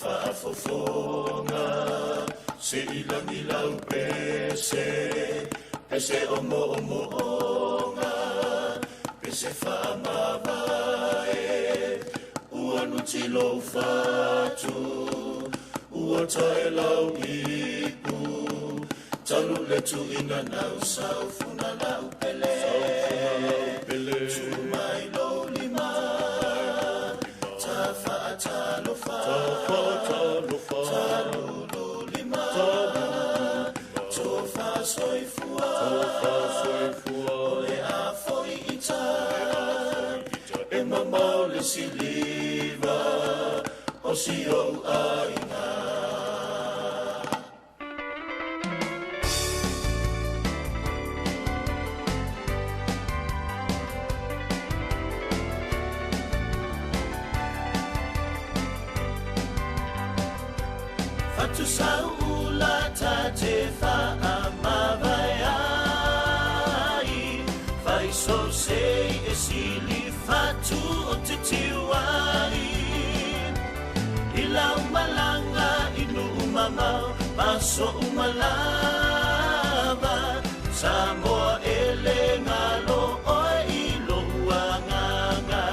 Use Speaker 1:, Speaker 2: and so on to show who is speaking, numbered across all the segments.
Speaker 1: whaafofonga se ilau pese omo onga pese whaamawai ua nuti lo fatu ua tae lau ipu talu le tu ina nau sau funa lau pele tu mai lo lima ta whaatalo wha talulu lima to wha soifua ole a foi ita e mamau le siliva o si o aina Fatu saula ta te whaamawai Fai so sei e sili fatu o te tiwai Ilau malanga inu umamau Paso umalava Samoa ele ngalo oi ilo uanganga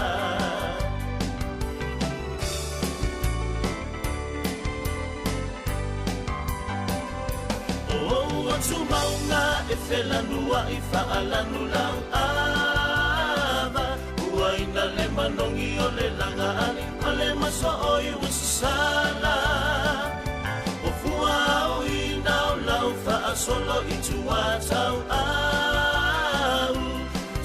Speaker 1: Tu maunga e whelanua I whaalanu lau awa Ua ina le manongi o le langa ani Ma le maso o I wasasala O fua o I nau lau whaasolo I tua tau au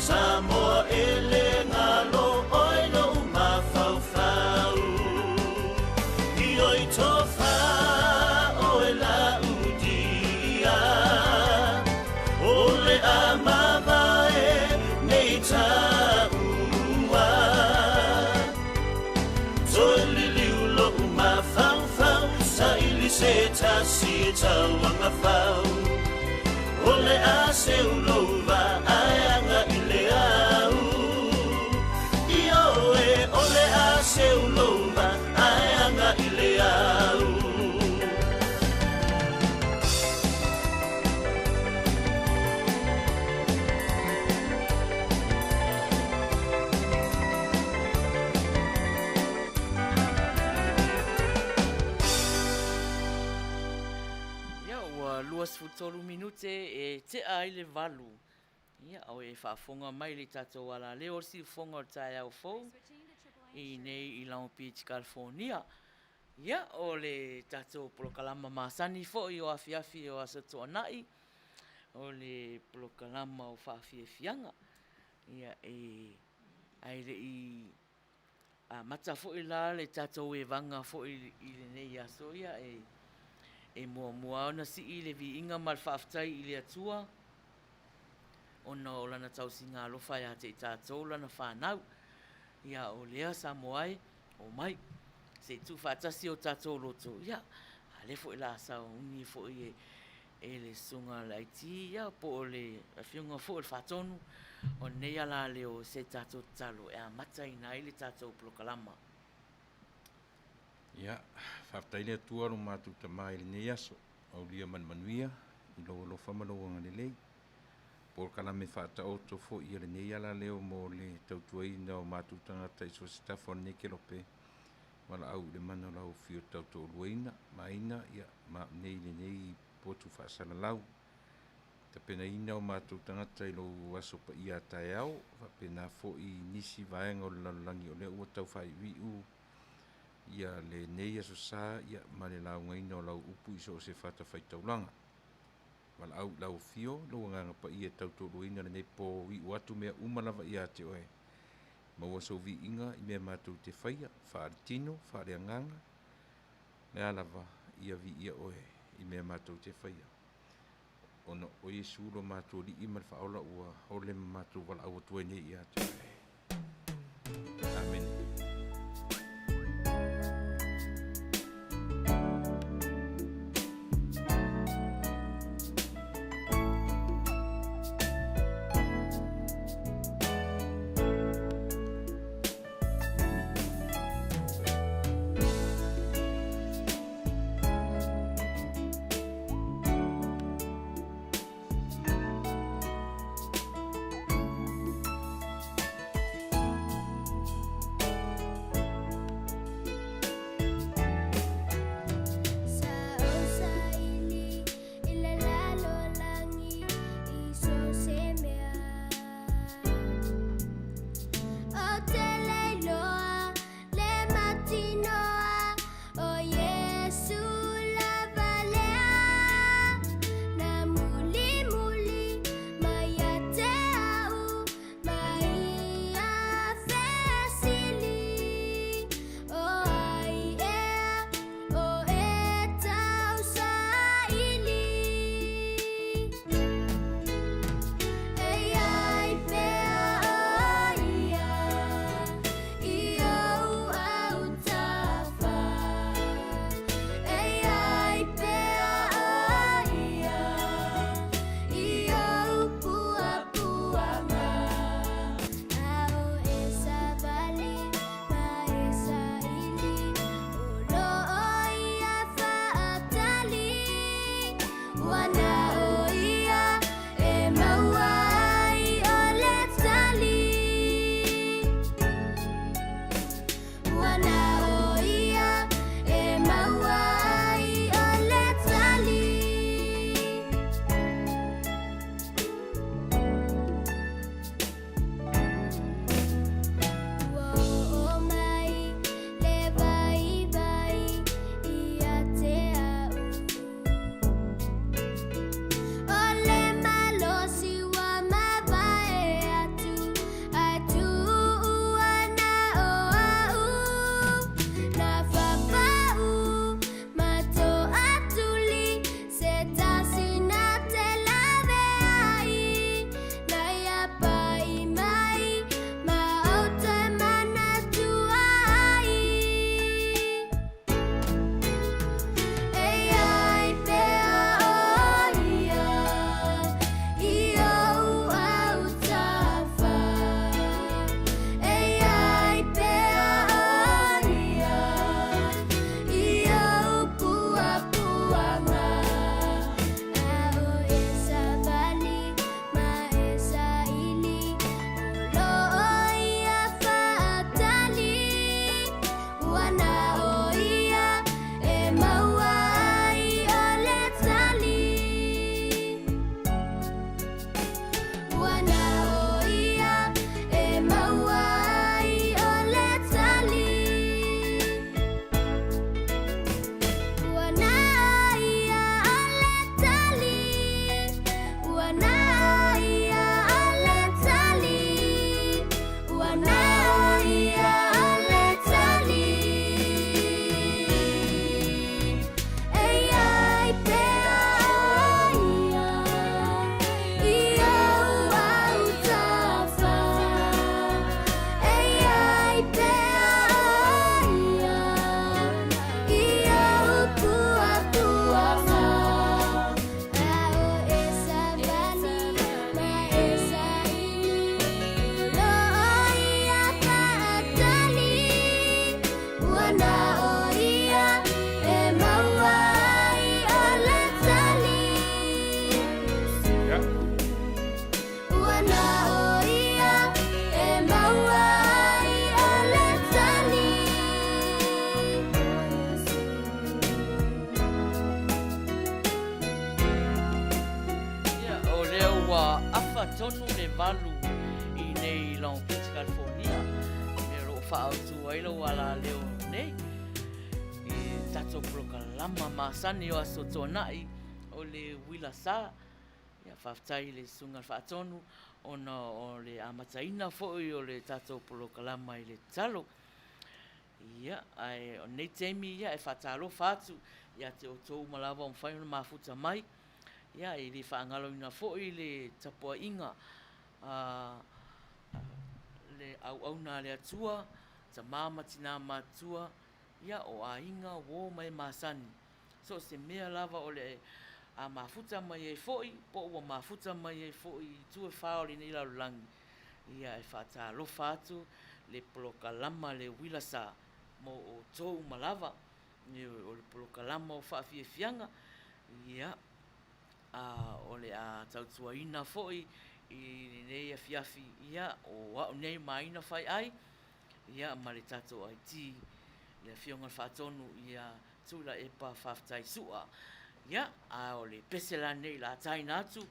Speaker 1: Samoa e le ngalo oi no mawhauwhau I oi tofa o e lau Ole a mamae nei taua Toi liliulo uma whau Sa ili se tasi tauanga whau Ole a se ulova aianga I le au Ioe ole a se ulova aianga I le au Luas futolu minute e te ai le valu. Ia au e whaafonga mai le tatou ala leo si fonga o tae au fou. I nei I Long California. Ia o le tatou polokalama masani fo I o afiafi o asato anai. O le polokalama o whaafiafianga. Ia e ai le I mata fo I la le tatou e vanga fo I le nei aso ia e mua ona si I le vi inga mal whaaftai I le atua. Ona o lana tau singa alofa ia te tātou lana whanau. Ia o lea sa moai o mai. Se tu whaatasi o tātou loto. Ia, a le fo I la sa ungi fo I e le sunga laiti. Ia po o le whiunga fo I le whaatonu. O nei ala leo se tātou talo. E a mata ina I le tātou plokalama.
Speaker 2: Ia, whaftaile atua ro mātou tamai le nei aso, au lia Manuia, I lo whamalawanga le lei. Por kalame whaata oto fo I le nei ala leo mo le tautuaina o mātou tangata I so stafo neke lope. Wala au le mana lau fio tauto luaina, Maina, ia ma nei le nei potu whaasala lau. Ta pena ina o mātou tangata I lo aso pa ia tae au, pena fo I nisi vaenga o lalangi o le ua tau whai viu. Ia le nei aso sa ia ma le launga ina o lau upu iso o se whata whaitaulanga. Wala au lau fio, lau nganga pa ia tautoro ina le nei po i watu mea umalawa ia te oe. Maua so vi inga I mea mātou te whaia, whaare tino, whaare anganga. Me alawa ia vi ia oe I mea mātou te whaia. Ono o Yesu lo mātou li ima le whaola ua hole mātou wala au atuene ia te oe. Amen.
Speaker 1: tonu le valu I nei Long Beach, California. Me ro whaautu ailo wala leo nei. I tato prokalama masani o aso tonai o le Uila Sa. Ia whaftai le sunga whaatonu o le amataina fo'i o le tato prokalama I le talo. Ia, ai o nei temi ia e whatalo whatu. Ia te o tō malawa o mwhai ona mafuta mai. Ia, I le whaangalo ina fo'i le tapua inga. Le au na le atua, ta mama tina matua, ia o a inga wo mai masani. So se mea lava o le a mafuta mai e fo'i, po ua mafuta mai e fo'i, tu e whao le nei laulangi. Ia e whatalo whatu, le polokalama le Uila Sa, mo o tō malawa, o le polokalama o whaafiefianga, ia, o le a tautuaina fo'i, I nei a fiafi ia o wao nei Maina Faiai ia ma le tato IT le fionga whaatonu ia tula e pa whaftai sua ia a o le pese la nei la taina atu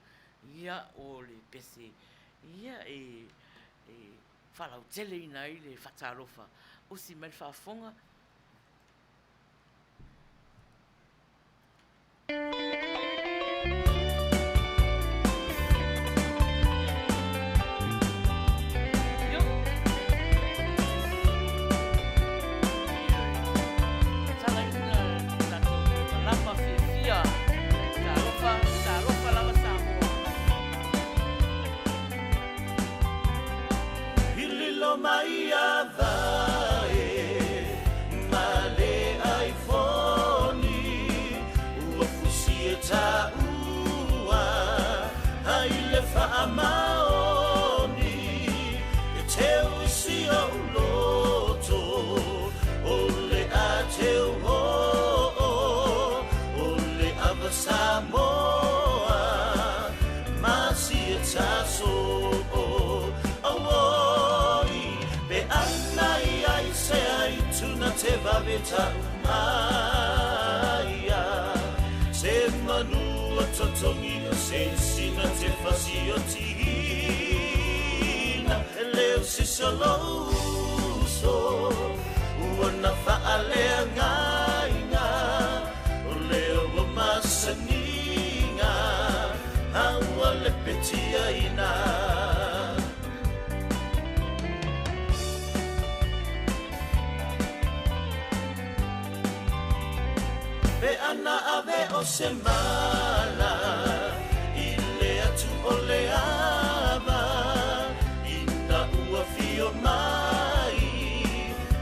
Speaker 1: ia o le pese ia e whalau tele ina I le whatarofa o si mai whaafonga
Speaker 3: te vaveta umaya se manua totongi se sina te fasi o tina leo si solo so wana fa'alea ngainga o leo o masaninga hawa le petia ina ana ave o se mala I le atu o le ava Ina ua fio mai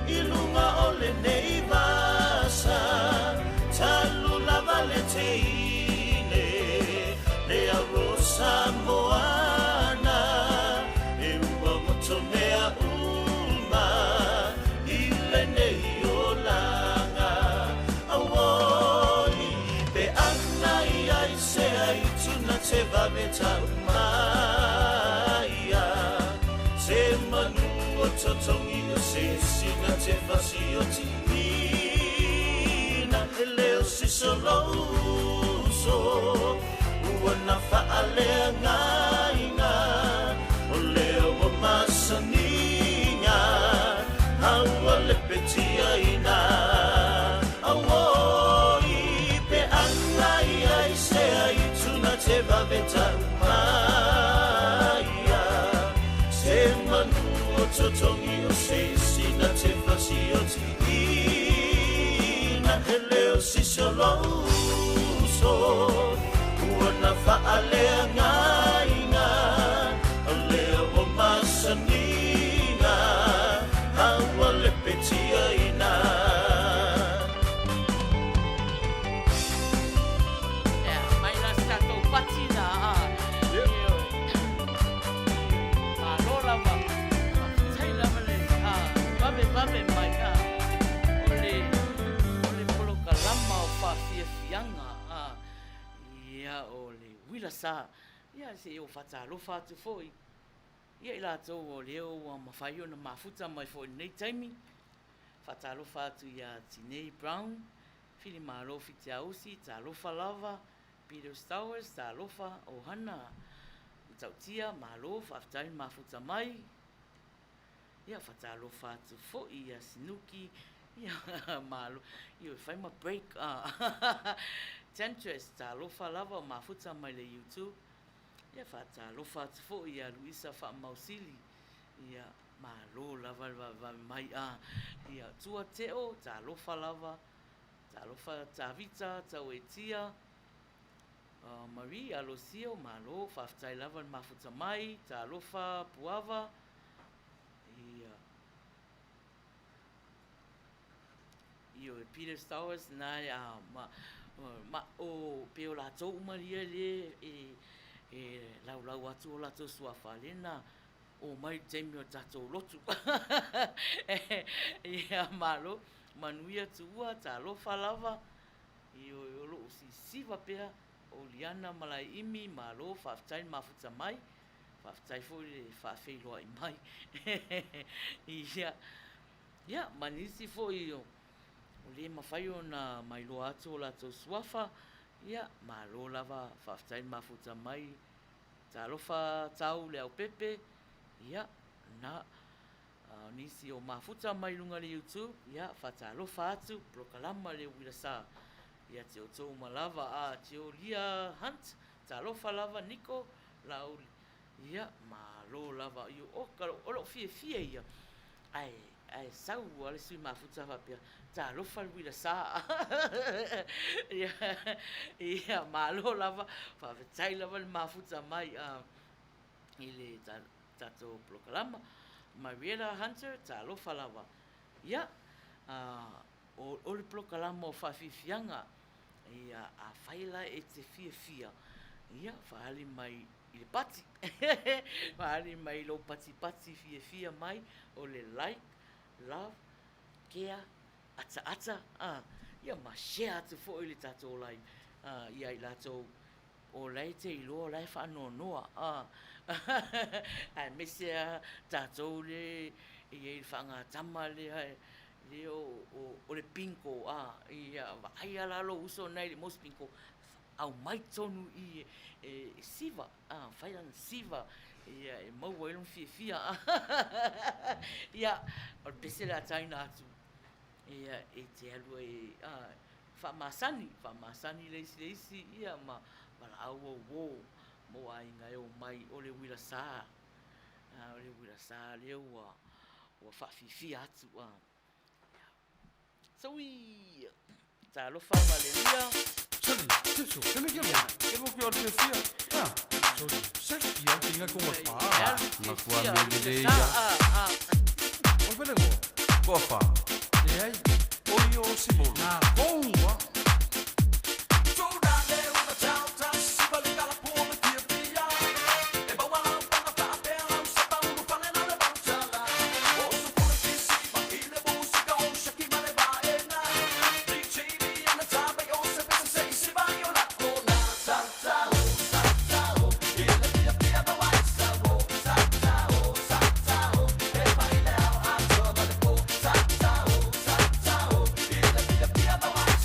Speaker 3: I lunga o le nei vasa Talu lava le teine Le arosa moana E ua moto mea uma I le nei o langa te vaveta umaya se manua totongi o se sina te fasi o tina e leo si solo so ua fa'alea ngainga o leo o masaninga haua le petia ina te vaveta umaya se manua totongi o se sina te fasi o tina e leo si solo so ua fa'alea ngainga o leo o masaninga haua le petia ina
Speaker 1: Vame mai ole polokalama o whawhiawhianga ia ole Uila Sa ia se o whatalofa atu foi ia I lātou o leo ua mawhai ona mafuta mai foi nei taimi whatalofa atu ia Tinei Brown Whiri Marofi te ausi, talofa lava Peter Stowers, talofa o hana tautia malo whaftai mafuta mai. Ia whatalofa atu fo'i ia sinuki. Ia malo. Ia whai ma break. Tentress talofa lava mafuta mai le YouTube. Ia whatalofa atu fo'i ia Uila Sa mausili. Ia malo lava mai ia tua teo talofa lava. Talofa tavita tauetia. Maria Alosio malo whaftai lava mafuta mai. Talofa puava. Io Peter Stowers nai ma o peo la tau maria le lau atu o la tau suafalena o mai temio tatou lotu. Ia malo Manuia tua talofa lava io lo siva pea o liana malai imi malo whaftai mafuta mai whaftai fo le whawheiloa i mai. Ia manisi fo io o le mawhai o na mai loa atu o la tau suafa. Ia malo lava whaftai mafuta mai talofa tau le au pepe. Ia na nisi o mafuta mai lunga le YouTube. Ia whatalofa atu prokalama le Uila Sa. Ia te o tau malava te o lia hunt talofa lava Niko lauli. Ia malo lava io olo fie ia. Ai sau ale sui mafuta vapia talofa le Uila Sa. Ia malo lava whawhetai lava le mafuta mai ile tato prokalama Mariela Hunter talofa lava. Ia o le prokalama o whawhiwhianga. Ia a whaila e te fia. Ia whahali mai i le pati. Whahali mai lo pati fia mai o le like, love, care, ata. Ia ma share atu fo i le tato lai. Ia i lato o lai te ilo lai whanonoa. Ai mesea tato le i whanga tama le o le pinko ia ai ala lo uso nei le mos pinko au mai tonu i siva whailan siva ia e mau elon fia ia o pese la taina atu ia e te alua whamasani leisi ia ma au wo mo ai ngai o mai o le Uila Sa o le Uila Sa leo o whawhifia atu So we talofa valeria.
Speaker 4: Teso, se me quiero. Eu vou criar de fia. Certo, eu tinha como
Speaker 2: Ma quando le leia.
Speaker 4: O velego.
Speaker 2: Cofa.
Speaker 4: E aí? Oi, o Simone. Na bomba.
Speaker 3: Bye.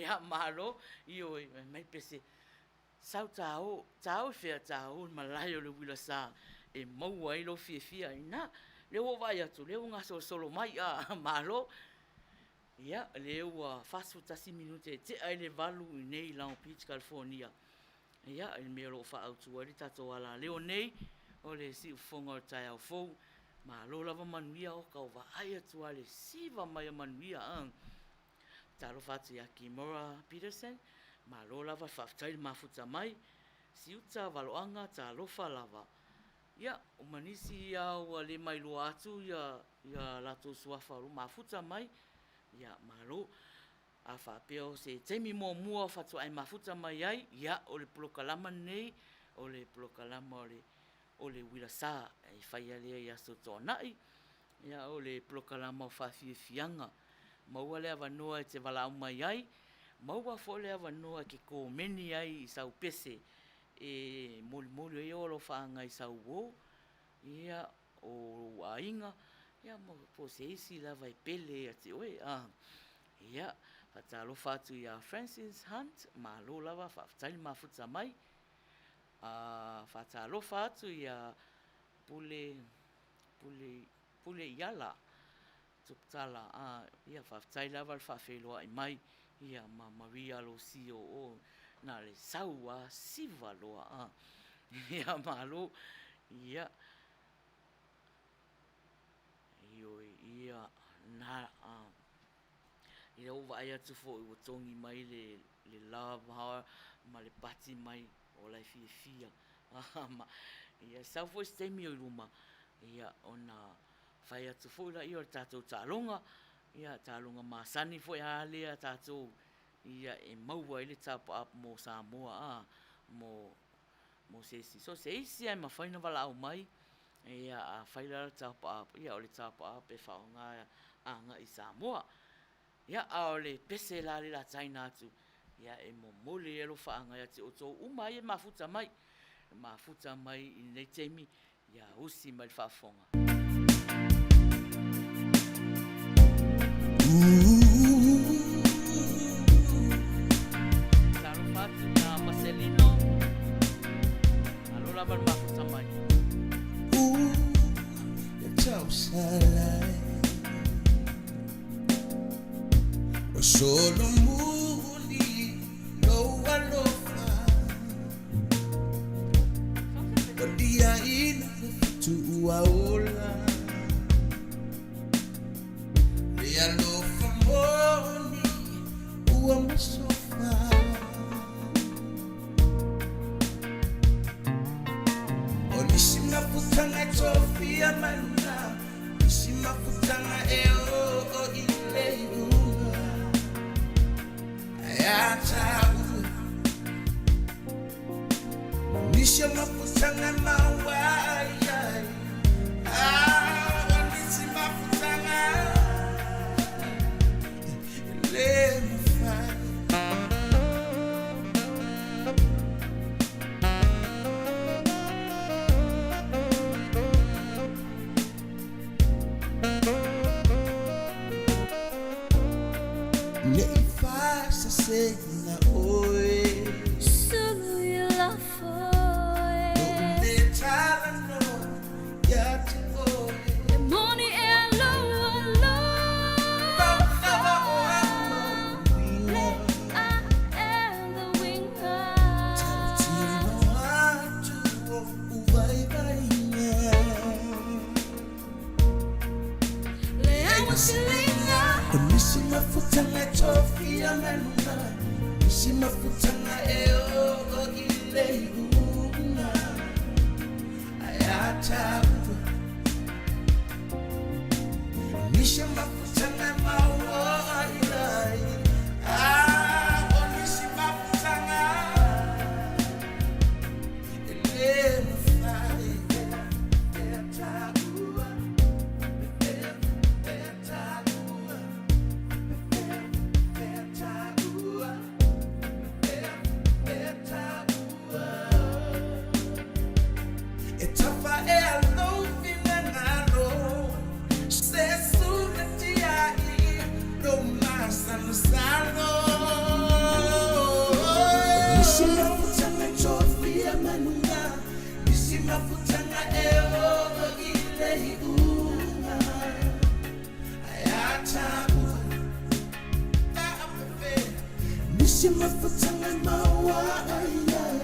Speaker 1: Ia malo io mai pese sau tau fea tau malai o le Uila Sa e mau ai lo fia ina le o vai atu le unga solo mai a malo ia le ua fasu tasi minute te ai le valu i nei Long Beach, California ia il me lo fa autu ali tato ala le o nei o le si fonga o tai au fou malo lava Manuia o ka va ai atu ale siva mai Manuia talo fatu ya Kimora Peterson malo lava faftai mafuta mai si uta valoanga talo fa lava ia o manisi ia o le mai lo atu ia lato suafa lo mafuta mai ia malo a fa peo se temi mo mua fatu ai mafuta mai ai ia o le plokalama nei o le plokalama o le Uila Sa e Faiai le ia so tonai ia o le plokalama o fafianga maua le avanoa e te walau mai ai, maua fo le avanoa ke ko meni ai i sau pese e moli e olo whaanga i sau o, ia o ainga, ia mo po se isi lava i pele a te oe, ia whatalo whatu ia Francis Hunt, ma lo lava whaftaili mafuta mai, whatalo whatu ia pule iala, tuptala ia whaftai lava le whawheloa i mai ia Maria lo si o na le saua siva loa ia malo ia ia na ia o vai atu fo i tongi mai le love heart ma le pati mai o lai fia ia sau fo stemi o luma ia ona fai atu fo la ia tatou talonga ia talonga masani fo ia lea tatou ia e maua ile tapa up mo Samoa mo se isi ai mawhaina wala au mai ia a whaila tapa up ia o le tapa up e whaonga anga i Samoa ia a o le pese la le la taina atu ia e mo mole e lo whaanga ia te oto umai e mafuta mai i nei teimi ia usi mai whafonga Taro fatu na Marcelino alo laban mafuta mai
Speaker 3: Tau salai o solo muni no alofa o dia ina tu aola le alofa moni ua masofa o nisi mafutanga tofia Maina nisi mafutanga o ile unga ayatabu nisi mafutanga mawaya nisi mafutanga ile mfana na oe
Speaker 5: Uila Sa
Speaker 3: no me tala no ya te oe
Speaker 5: Moni e alo
Speaker 3: ba kawa o amo
Speaker 5: and the winga
Speaker 3: tino atu o uvai vai
Speaker 5: Le amo silinga
Speaker 3: nisi mafutanga tofia Maina nisi mafutanga o ile unga ayatabu nisi mafutanga mawaya nisi mafutanga ile mfai Etafa e alo vinengalo se sunati Nisi mafutanga tofia manunga, nisi mafutanga eo ile iunga. Ayatabu, nisi mafutanga mawa ayai.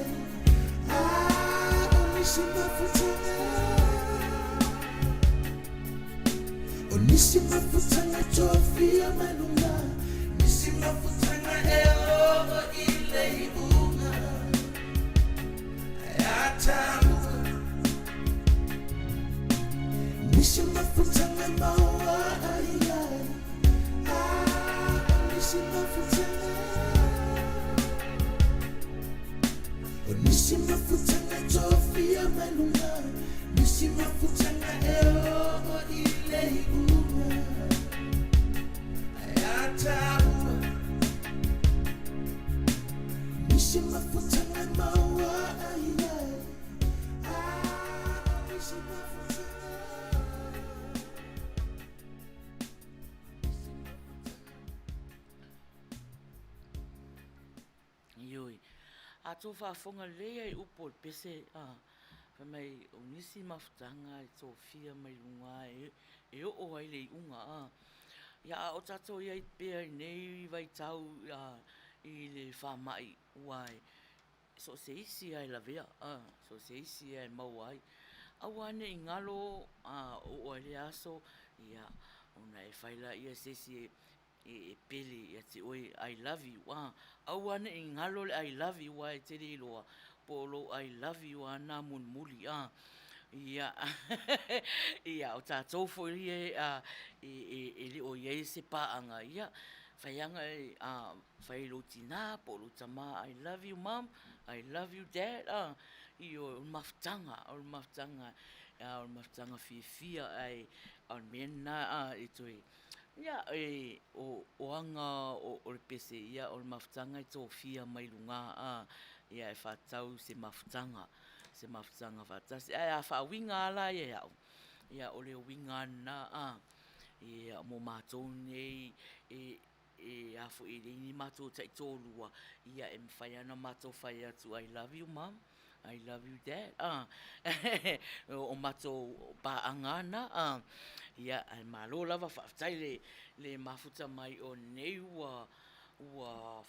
Speaker 3: Nisi mafutanga, nisi mafutanga tofia manunga, nisi mafutanga eo ile iunga. Ayatabu, nisi mafutanga mawa ayai. Nisi mafutanga, nisi mafutanga tofia manunga, nisi mafutanga eo ile iunga. Ayatabu, nisi mafutanga mawa ayai. Nisi mafutanga.
Speaker 1: Ioi. Ato whaafonga lea I upo pese mai o nisi mafutanga I tō whia mai runga e o ai le unga ia o tato ia I pēa I nei vai tau I le whamai uai so se isi ai la vea so se isi ai mau ai au ane I ngalo o ai le aso ia ona e whaila ia sesi e pele ia te oi I love you au ane I ngalo le I love you ai te re loa polo I love you ana mun muli ia ia o tātou fo ia e le o ia se paanga ia whaianga whai lo tina polo tama I love you mom I love you dad I o maftanga o maftanga fia ai o mena I toi ia o anga o le pese ia o maftanga I tō fia mai lunga ia e whatau se maftanga whatasi ai a whawinga ala ia o leo winga na ia mo mātou nei e afu I reini mātou tai tōlua ia e mwhai ana mātou whai atu I love you mom I love you dad o mātou paangana ia ai malo lava whaftai le mafuta mai o nei ua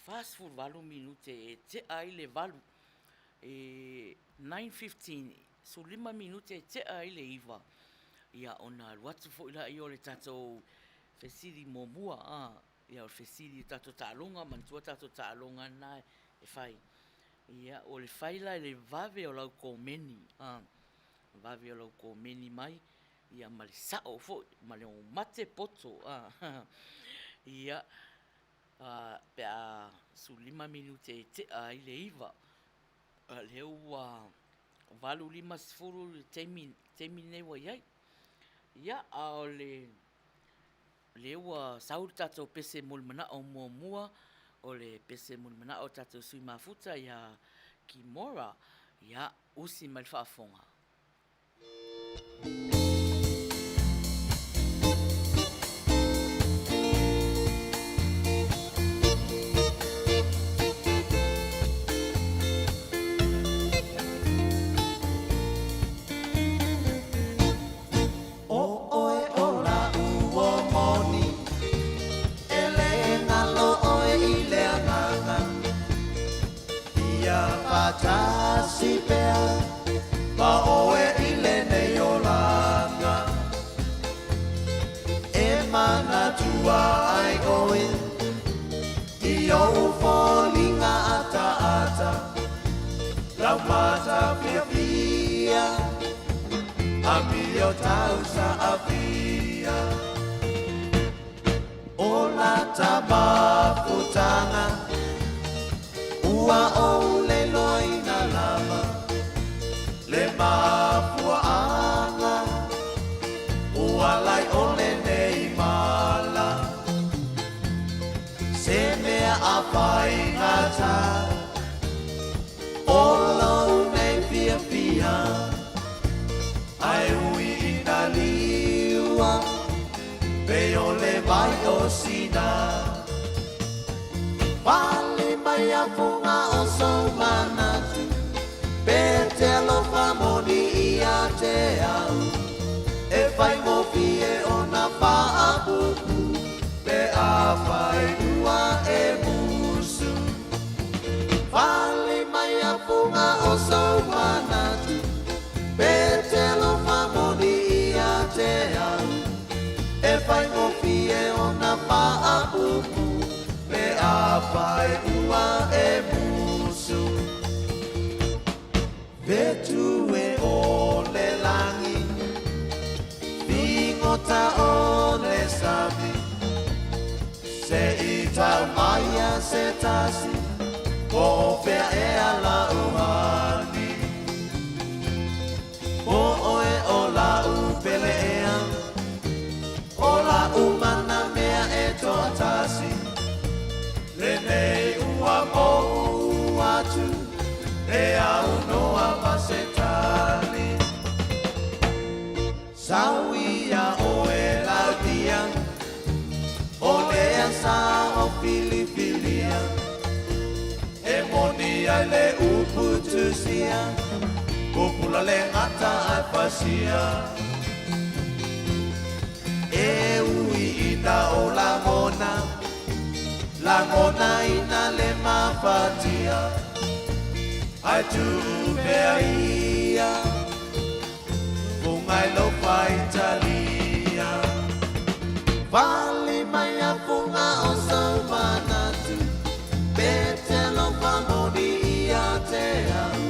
Speaker 1: fast food 8 minute e te ai le valu 9:15 so 5 minute e te ai le iwa ia ona watu fo ila I o le tatou fesiri momua ia o fesiri tatou tālonga mantua tatou tālonga na e whai ia o le whaila le vave o lau komeni vave o lau komeni mai ia ma le sao fo ma le o mate poto ia pea su 5 minute e te ai le iwa leu valu 5 sifuru temine wa iai ia o leu saur tatou pese mulmana o mua o le pese mulmana o tatou sui mafuta ia Kimora ia usi mai whaafonga.
Speaker 3: Tasi pea pa oe ile nei o langa e mana tua ai goe I o fōlinga ata lau mata pia pia a mio tau sa apia o la tabaputanga ua o le loina lama le mapuanga ua lai o le nei mala se mea a pai ngata o lau nei pia pia ai ui ina liua pe o le vai o sina Vale mai mai a funga o so manatu pe te alofa moni ia te au e fai mo fie o na paapupu pe a fai ua e musu Fali mai a funga o so manatu pe te alofa moni ia te au e fai mo fie o na paapupu pe a fai ua e musu Vetu e o le langi Fingota o le savi Se i tau maia se tasi Po fea e ala uhani Po oe o la upele ea O la umana mea e toa tasi Le nei ua mo atu E au noa pasetali Sauia o e laudia O lea sa o filifilia E monia le uputusia Pupula le ngata ai pasia E ui ina o la ngona ina le mafatia Ai tu mea ia Fungai lo pai talia Vali mai a funga o so manatu Pete lo pamoni ia te au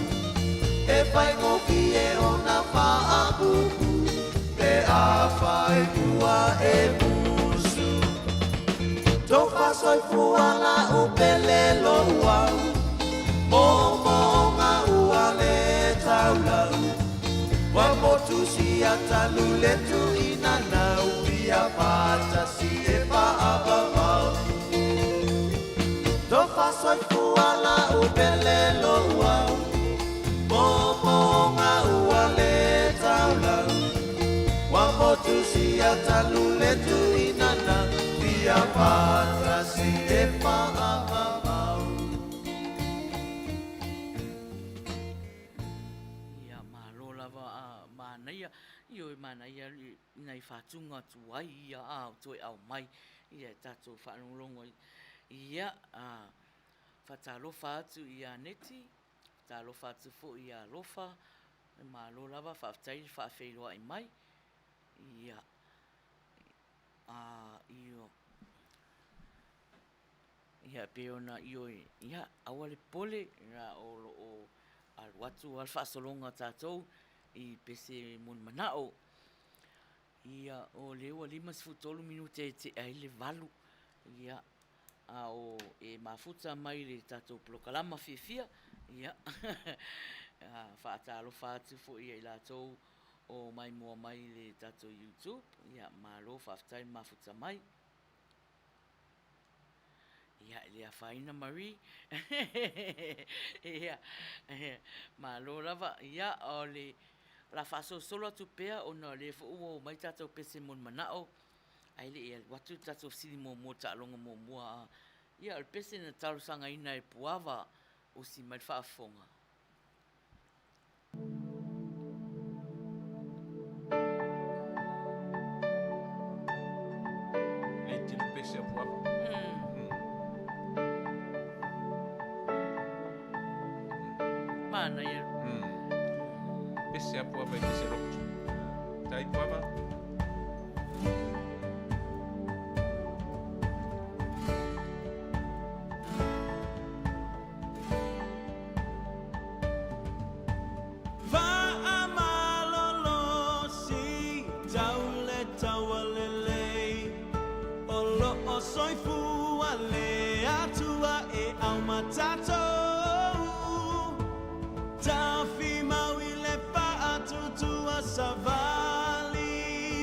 Speaker 3: E fai ngoki e o na paapupu Pe a fai ua e musu Tofa soi fuala upele lo uau Momo ngā ua le taulau Wa motu si atalu le tu ina nau Pia pata si e paapapau Tofa soi fuala upele lo uau Momo ngā ua le taulau Wa motu si atalu le tu ina nau Pia pata si e paapapau
Speaker 1: Manuia, io Manuia nei whatunga tu ai ia au toi au mai ia tatou whanongongo ia whatalofa atu ia neti whatalofa atu fo ia lofa malo lava whaftai whawheiroa i mai ia ia peona ia awale pole ra o alwatu al whasolonga tatou I pese mun manao ia o leo 5 minute te ai le valu ia o e mafuta mai le tatou plokalama fifia ia faatalo fatu fo ia latou o mai mo mai le tatou YouTube ia malo faftai mafuta mai ia le faina Marie ia malo lava ia o le la faso solo tu pea o na le fo o mai tatou pese mon manao ai le watu tatou sili mo ta longa mo mua ia el pese na talo sanga ina e puava o si mai fa fonga
Speaker 2: Ai tino pese a puava.
Speaker 1: Mana ia
Speaker 2: Pese a puava e pese rotu. Tai puava.
Speaker 3: Savali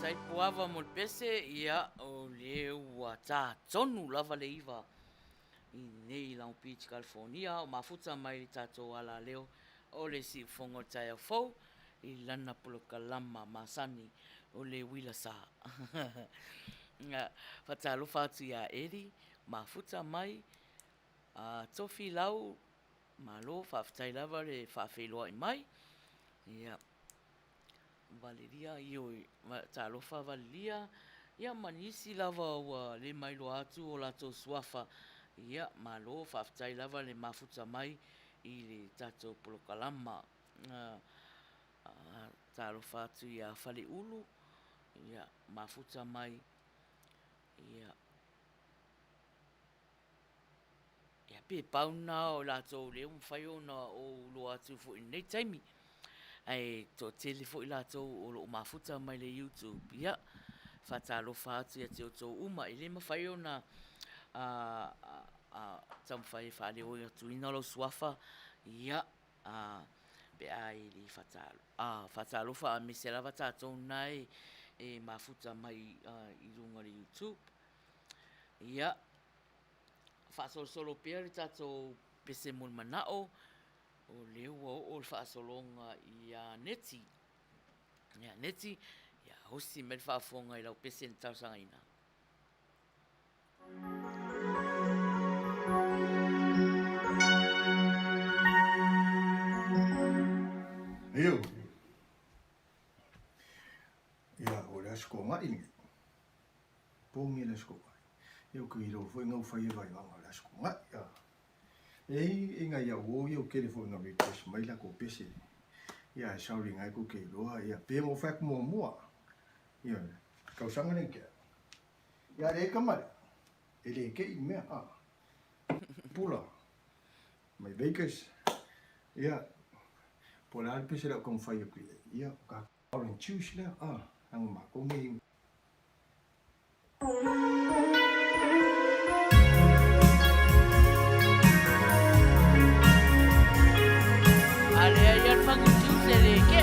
Speaker 1: tai puava mo le pese ia o le ua tā tonu lava le iwa i nei Long Beach, California, o mafuta mai le tātou ala leo o le si fongo tai au fau i lana pulo kalama masani o le Uila Sa. Whatalofa atu ia eri, mafuta mai, tofi lau, malo, whawhitai lava le whawheloa i mai, ia, Valeria, ioi, talofa Valeria, ia manisi lava ua le mailo atu o lato suafa, ia malo whawhitai lava le mafuta mai i le tato polokalama, talofa atu ia whale ulu, ia mafuta mai, ia pe pauna o lato le whai ona o lo atu fo i nei taimi, ai to telefo i lato o lo mafuta mai le YouTube, ia whatalofa atu ia te o tō uma i le mawhai ona tam whai whale o ia tuina lo suafa, ia pe ai li whatalofa a miselawa tātou nai e mafuta mai i runga le YouTube, ia whaasolo pia le tātou pese mul manao o leo o le whaasolonga i a neti. Ia neti, ia hosi me le whaafonga i lau pese ni tausanga ina.
Speaker 6: Eo. Ia, o le asko ngai ni. Pongi le asko ngai. Eo ki ilo foi ngau whai e vai wanga le asko ngai. Ia. E ngai ia o eo kere foi ngau request mai la ko pese. Ia, e sauri ngai ko ke iloa. Ia, pe mo whak mua mua. Ia, kau sanga nei kia. Ia, re kamare. E le ke i mea. Pula. Mai bakers. Ia. Polar pese la kon fai ki. Ia, ka orange juice la. Ang ma ko ngi.
Speaker 1: Ale ayan mangutu se le ke.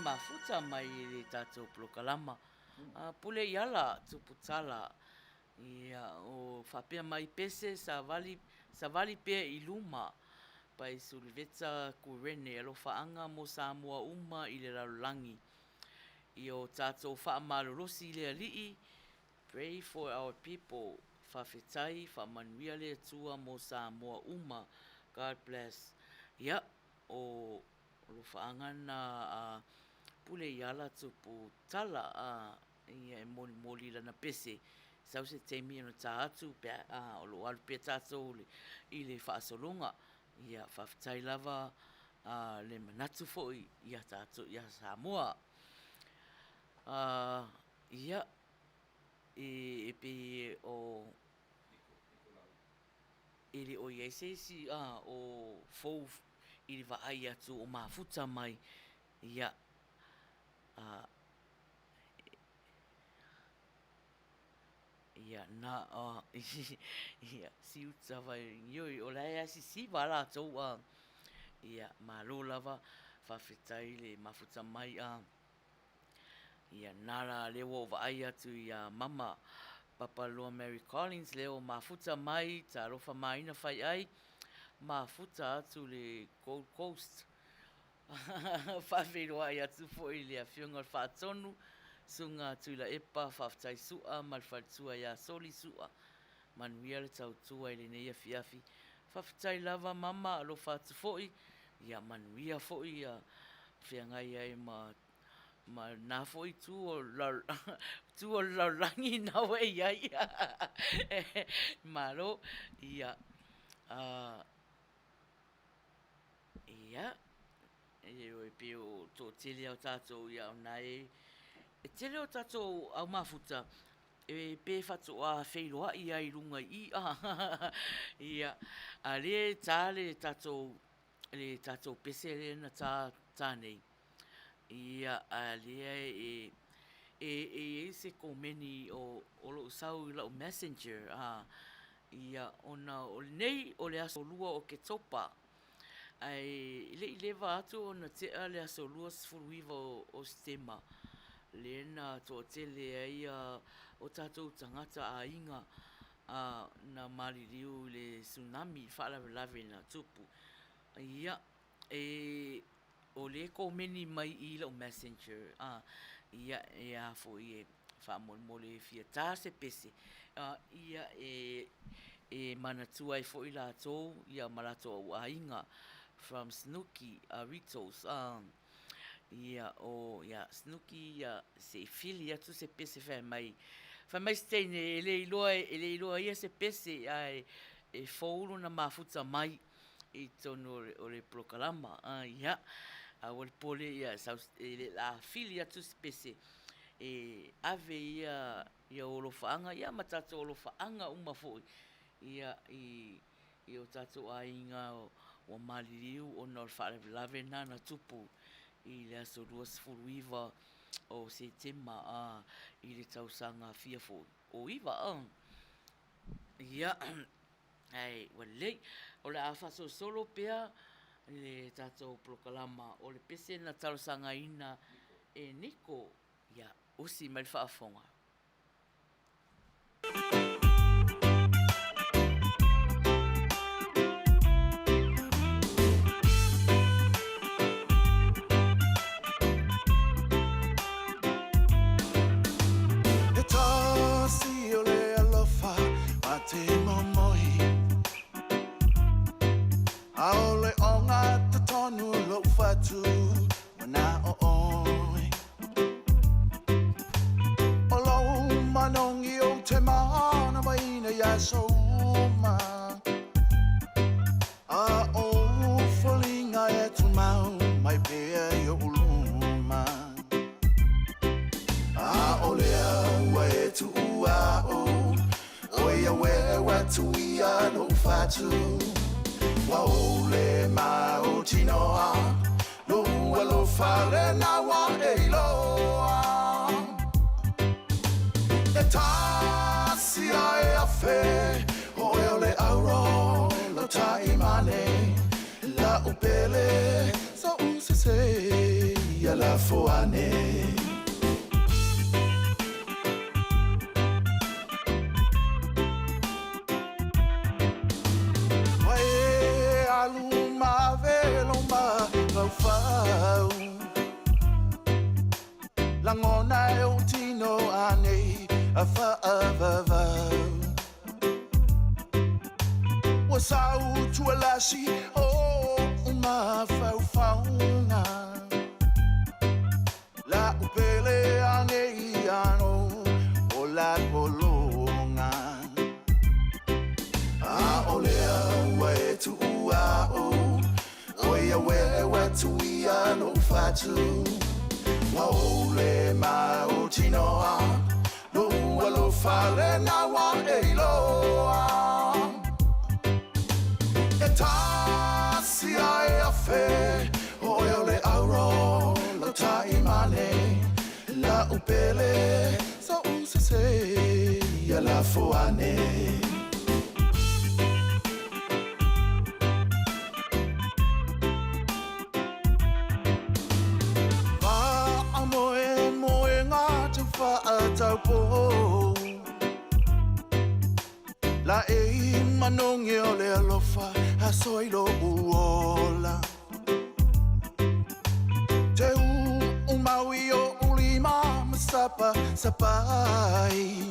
Speaker 1: Mafuta mai le tatou plokalama. Pule iala tuputala. Ia o whapea mai pese sa vali pea i luma. Pai suliveta kurene alo whaanga mo Samoa uma i le lalulangi. I o tatou whaamalorosi i le alii. Pray for our people. Whawhetai, whamanuia le atua mo Samoa uma. God bless. Ia o lo whaanga na pule iala tupu tala ia e moli lana pese. Sau se teimi ana tā atu pia o lo alu pia tātou i le whaasolonga. Ia whawhetai lava le manatu foi ia tātou ia Samoa. Ia e pe o ili o iesesi o fou ili vaai atu o mafuta mai. Ia ia na ia si utava yoi o lai si wala tau ia malo lava whawhetai le mafuta mai ia nara lewo vaai atu ia mama Papa Loa Mary Collins leo mafuta mai ta rofa Maina Faiai mafuta atu le Gold Coast whawhiroa i atu foi le a whiunga whaatonu sunga tuila epa whawhetai sua malwhaitua ia soli sua Manuia le tau tua i le neia fiafi whawhetai lava mama alo whaatu foi ia Manuia foi ia whiangai ai ma nā foi tu o laurangi nawe iai malo ia ia e pe o tō tele au tātou ia o nai e tele o tātou au mafuta e pe whatu a wheiroa ia i runga i ia a le tāle tātou pese le na tānei ia a lea e se komeni o lo sau i lau messenger ia ona o nei o le aso lua o ke topa ai le lewa atu ona te a le aso lua sfuruiva o stema le na to te le ai o tatou tangata a inga na maliriu le tsunami whaalawelawe na tupu. Ia, o le ko meni mai I lo messenger. Ia, fo I whaamole fia tā se pese. Ia, manatua fo I la tō, ia malato au ainga from Snooky, Ritos. Ia, Snooky, ia, se fili atu se pese whaamai. Whamai steine e le iloa ia se pese ai whauru na mafuta mai I tono o le prokalama. Ia, o le pole ia la fili atu se pese ave ia olofaanga, ia matato olofaanga uma foi. Ia I o tato ainga o maliriu o nor whaarewelawe na tupu I le aso 2 o se tema I le tausanga fiafo o iwa ia ai walei o le afaso solo pea le tato prokalama o le pese na tausanga ina Niko ia usi mai whaafonga.
Speaker 3: Aole onga te tonu lo fatu wana oi Olo manongi o te mana Maina ya soma o folinga e tu mau mai pea yo uluma ole wa e tu o ya we tu ia no fatu Waole mautinoa Lua lo fale na wa eiloa E tasi ai a fe O le auro lo taimane La upele so usese Ya la foane Langona e o tino ane a whaavava Wa sau tualasi o uma whauwhaunga La upele ane I ano o la polonga Olea wa e tu Oia we tu ia no fatu Waole mautinoa Lua lo fale na wa eiloa E tasi ai a fe Oia le auro lo taimane La upele so usese ia la foane Taupo La manongi o le alofa a soilo uola Te maui o ulima masapa sapai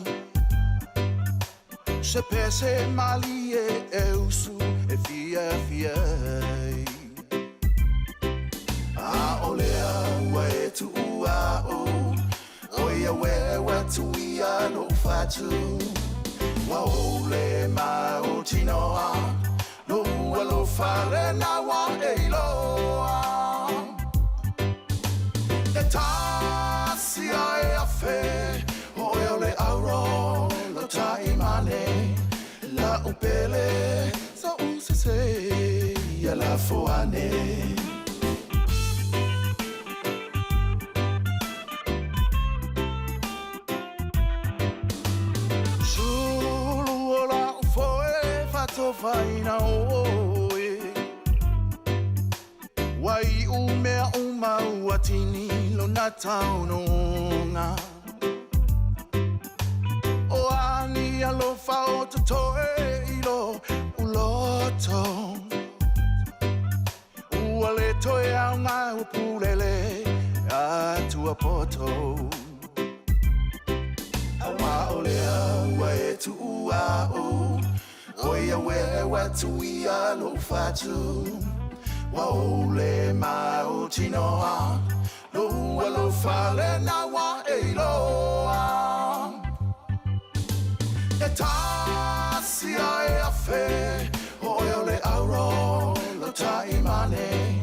Speaker 3: Se pese mali e usu e fia Olea wa e tu Oia we tu ia no fatu Waole mautinoa Lua lo fale na wa eiloa E tasi ai a fe Oia le auro lo taimane La upele so usese ia la foane Faina oe Wai umea watini lo na taunonga O ani alo
Speaker 7: fa o te toilo uloto. Ua le toe au ngā upulele a tua poto. Awa o lea ua e tu ua o. Oia we watu ia lo fatu. Wa o le mai o tinoa. Lo ua lo fale na wa e loa. E tasi ai a fe. Oia le auro lo taimane.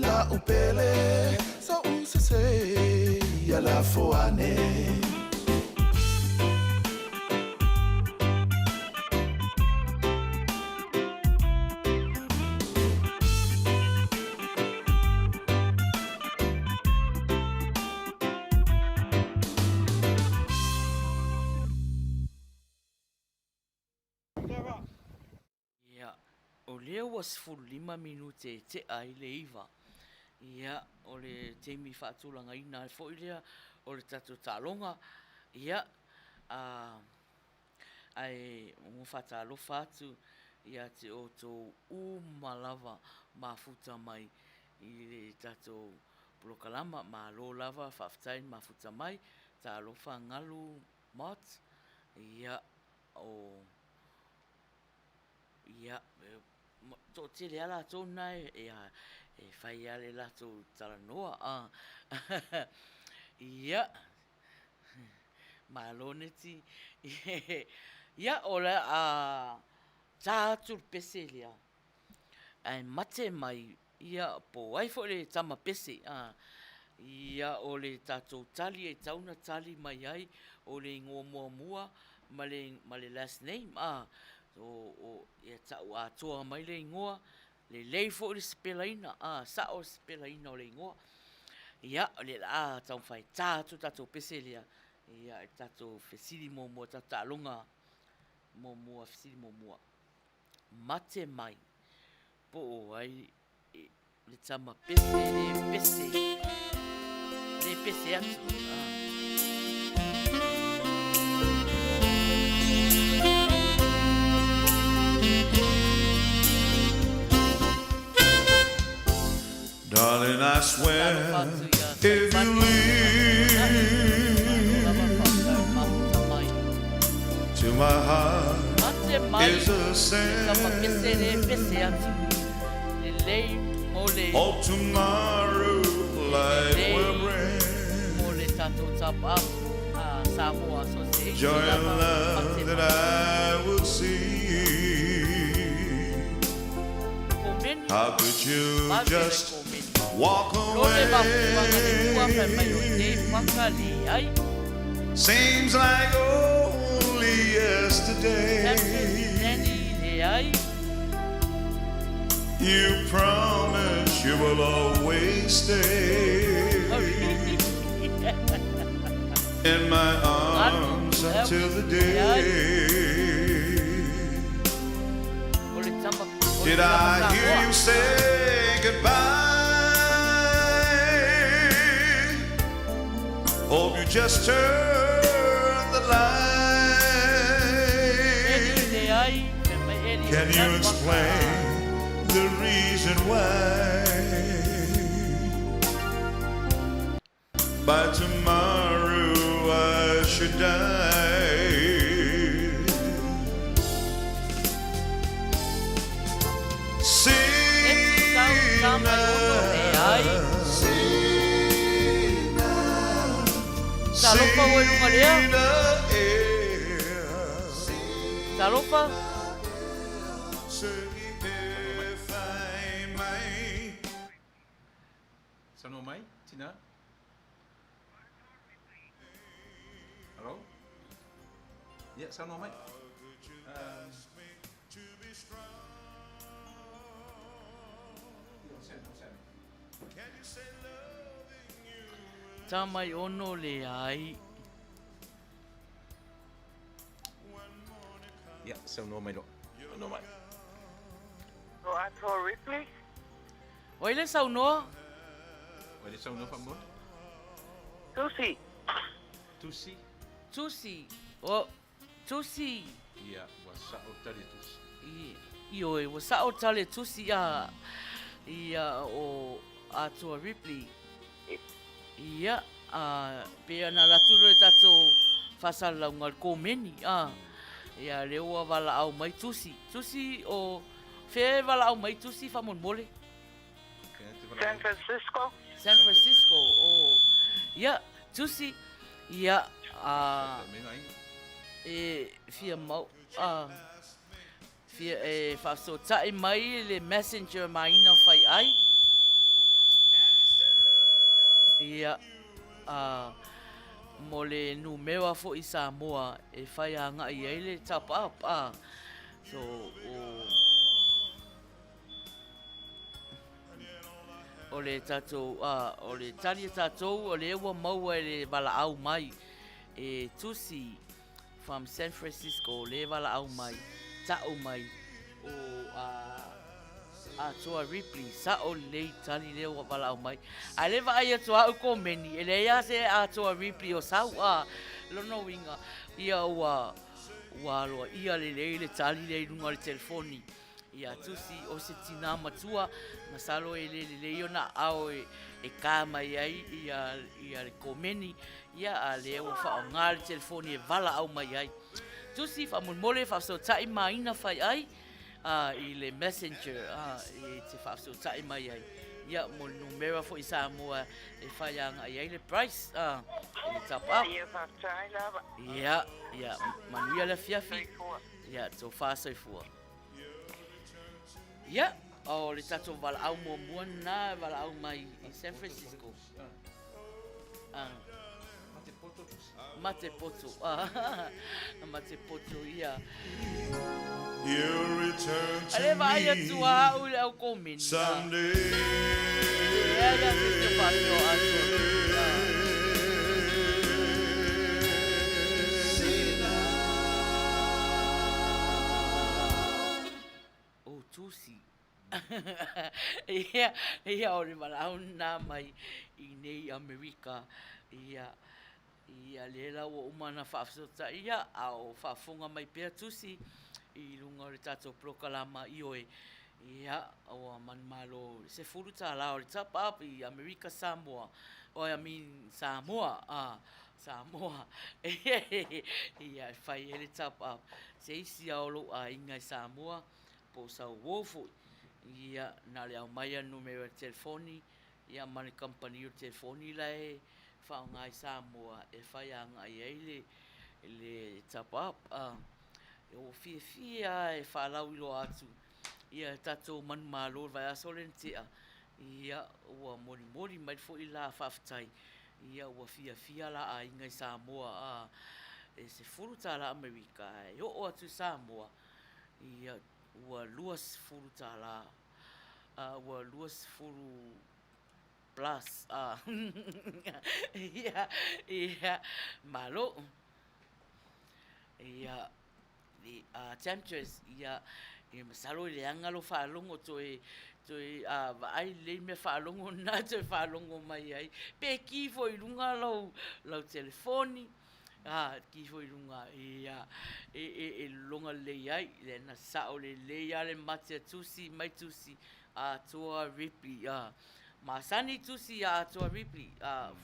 Speaker 7: La upele sa usese ia la foane.
Speaker 1: O lea ua 15 minute te ai le iwa. Ia, o le teimi whaatulanga ina fo i lea, o le tatu tālonga. Ia, ai mo whaatalo whatu, ia te o tō umalawa mafuta mai i le tatu blokalama, ma lo lava whaftain mafuta mai, tālo whangalu mot. Ia, ia, tō te rea la tō nai, e Faiai le la tō taranoa. Ia, maloneti. Ia, o le tātur pese lea. Ai mate mai, ia, po waifo le tama pese. Ia, o le tātou tali, e tauna tali mai ai, o le ngō mua mua, ma le last name. Ia tau atoa mai le ingoa, le leifo le spelaina, sa o spelaina o le ingoa. Ia, le la tau whai tātou pese lea. Ia, tātou whesiri mō mua, tātou alunga mō mua, whesiri mō mua. Mate mai, po o ai, le tama pese, le pese atu.
Speaker 7: Darling, I swear, if you leave to my heart is a sand. Hope tomorrow life will bring joy and love that I will see. How could you just walk away? Seems like only yesterday you promise you will always stay in my arms until the day. Did I hear you say goodbye? Hope you just turned the light. Can you explain the reason why? By tomorrow I should die.
Speaker 1: Talofa o lunga lea. Talofa.
Speaker 2: Sano mai, Tina? Hello? Yeah, sano mai.
Speaker 1: Tamai ono le ai.
Speaker 2: Yeah, sano mai lo. No mai.
Speaker 8: So I told Ripley.
Speaker 1: Oi le sau noa.
Speaker 2: Oi le sau noa famon.
Speaker 8: Susie.
Speaker 2: Tusi.
Speaker 1: Tusi. O tusi
Speaker 2: ia ua sa'o tali tusi
Speaker 1: io e ua sa'o tale tusi ia o atua Ripley ia pe ana laturo e tatou fasalauga le komeni ia le ua valaau mai tusi o fea e valaau mai tusi faamolemole
Speaker 8: San Francisco.
Speaker 1: San Francisco ia tusi ia e fia mau fia e faasota'i mai le messenger Maina Faiai ia mo le numero fo'i Samoa e fai aga'i ai le tap up so o le tatou o le tali tatou o le ua maua e le valaau mai e tusi from San Francisco le valaau mai ta'u mai o toa Ripley sa'o le tali le ua valaau mai a le va'ai atu a'u komeni e le ia se toa Ripley o sau lono winga ia ua aloa ia le tali le lunga le telefoni ia tusi o se tina matua na salo e le ona ao e kama ai ia le komeni ia a le o fa ngal telefoni e vala au mai ai tusi fa mole fa so tai Maina Faiai i le messenger e te fa so tai mai ai ia mo numero fo isa mo e fa yang ai le price e tap up ia Manuia le fiafi ia so fa so fu ia o le tatou valaau muamua na valaau mai i San Francisco mate poto mate poto ia
Speaker 7: You'll return to
Speaker 1: ale vai atu au le au komini
Speaker 7: someday.
Speaker 1: ia ia se fazio atu tusi ia o le valaau na mai i nei Amerika ia le la o umana faafesota ia ao faafoga mai pea tusi i lunga o le tatou polokalama i oe ia ua manumalo se fulu tālao le tap up i Amerika Samoa Samoa ia e fai e le tap up se isi ao lou aiga i Samoa po sau wofo ia na le au mai numero telefoni ia ma le company o telefoni lai whaonga i Samoa e whai anga i eile le tap up e o fia e whalau ilo atu ia tatou manu malo vai aso le ntea ia ua mori mai fo i la whaftai ia ua fia la a inga i Samoa e se furu tā la Amerika e o atu Samoa ia ua luas furu tā la ua luas furu plus ia malo ia di temperature ia e masalo le anga lo whaalongo toi ai le me whaalongo na toi whaalongo mai ai pe ki fo i lunga lau telefoni ki fo i lunga ia e longa le ai le na sao le ale mate tusi mai tusi toa Ripley masani tusi toa Ripley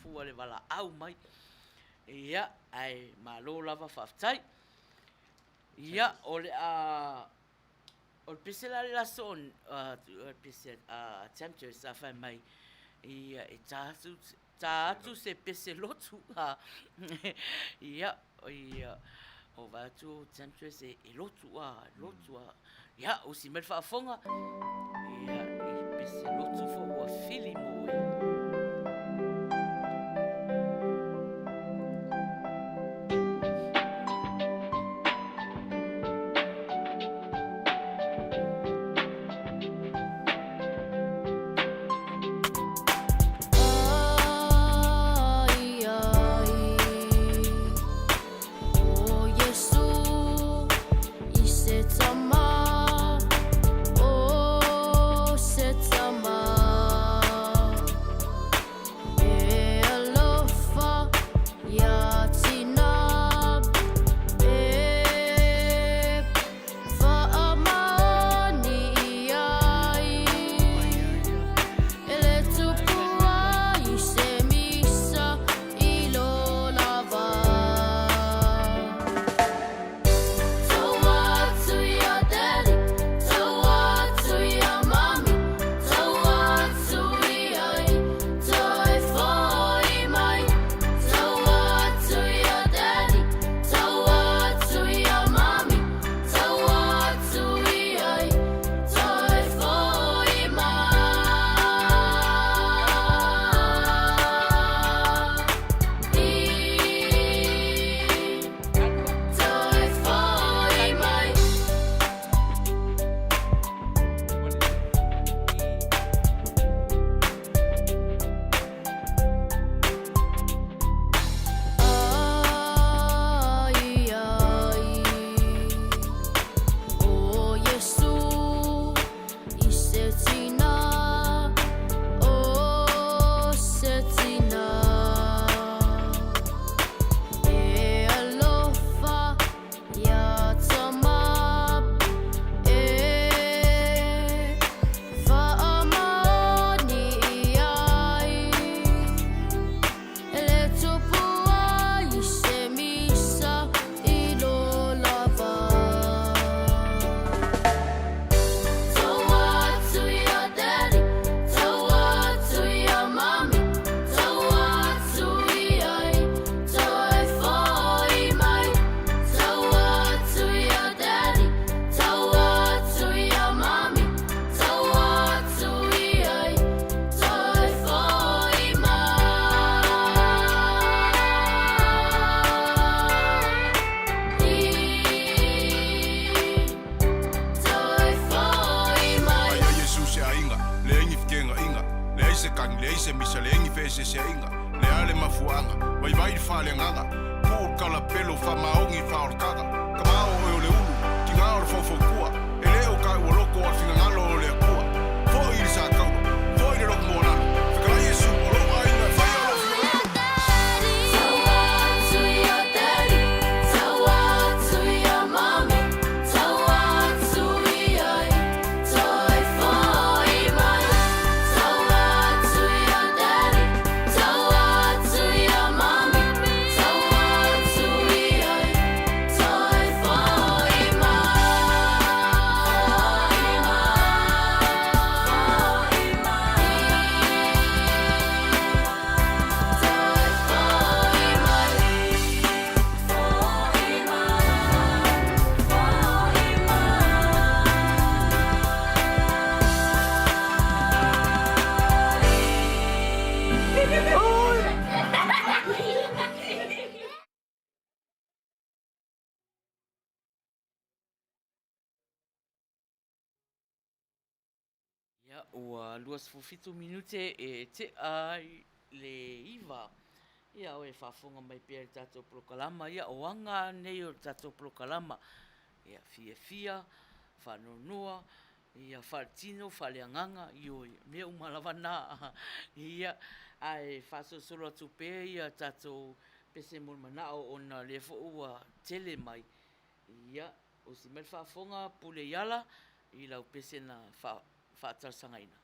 Speaker 1: fua le wala au mai ia ai malo lava whaftai ia o le o le pese la son pese temperature sa fai mai ia e tātu se pese lotu ia o vatu temperature se e lotu ia o si mel whaafonga ia i pese lotu fo ua fili moe
Speaker 7: le nganga. Pūr kala pelo wha maongi whaor kaka. Ka mao e o le ulu, ki ngā o le whawhokua. E leo kai ua loko al whina ngalo o le akua. Fo i le sa kauna, fo i le roko mō nanu. Whikarai e su, o loa ina, whai alo whina.
Speaker 1: Ia, ua 27 minute e te ai le iwa. Ia, o e whafonga mai pia i tātou prokalama. Ia, o anga nei o tātou prokalama. Ia, fia, whanonua. Ia, whaatino, whaleanganga. Io, mea umalawana. Ia, ai whasosolo atu pē ia tātou pese mulmanao o na lefo ua tele mai. Ia, o si mel whafonga pule iala. I lau pese na whaatarasangaina.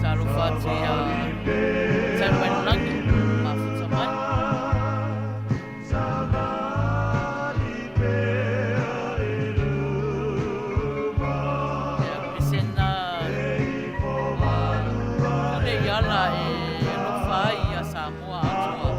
Speaker 1: Talo whatu ia talo mai nangi, mafuta mai. Ia pese na pule iala e lofa ai ia Samoa atua.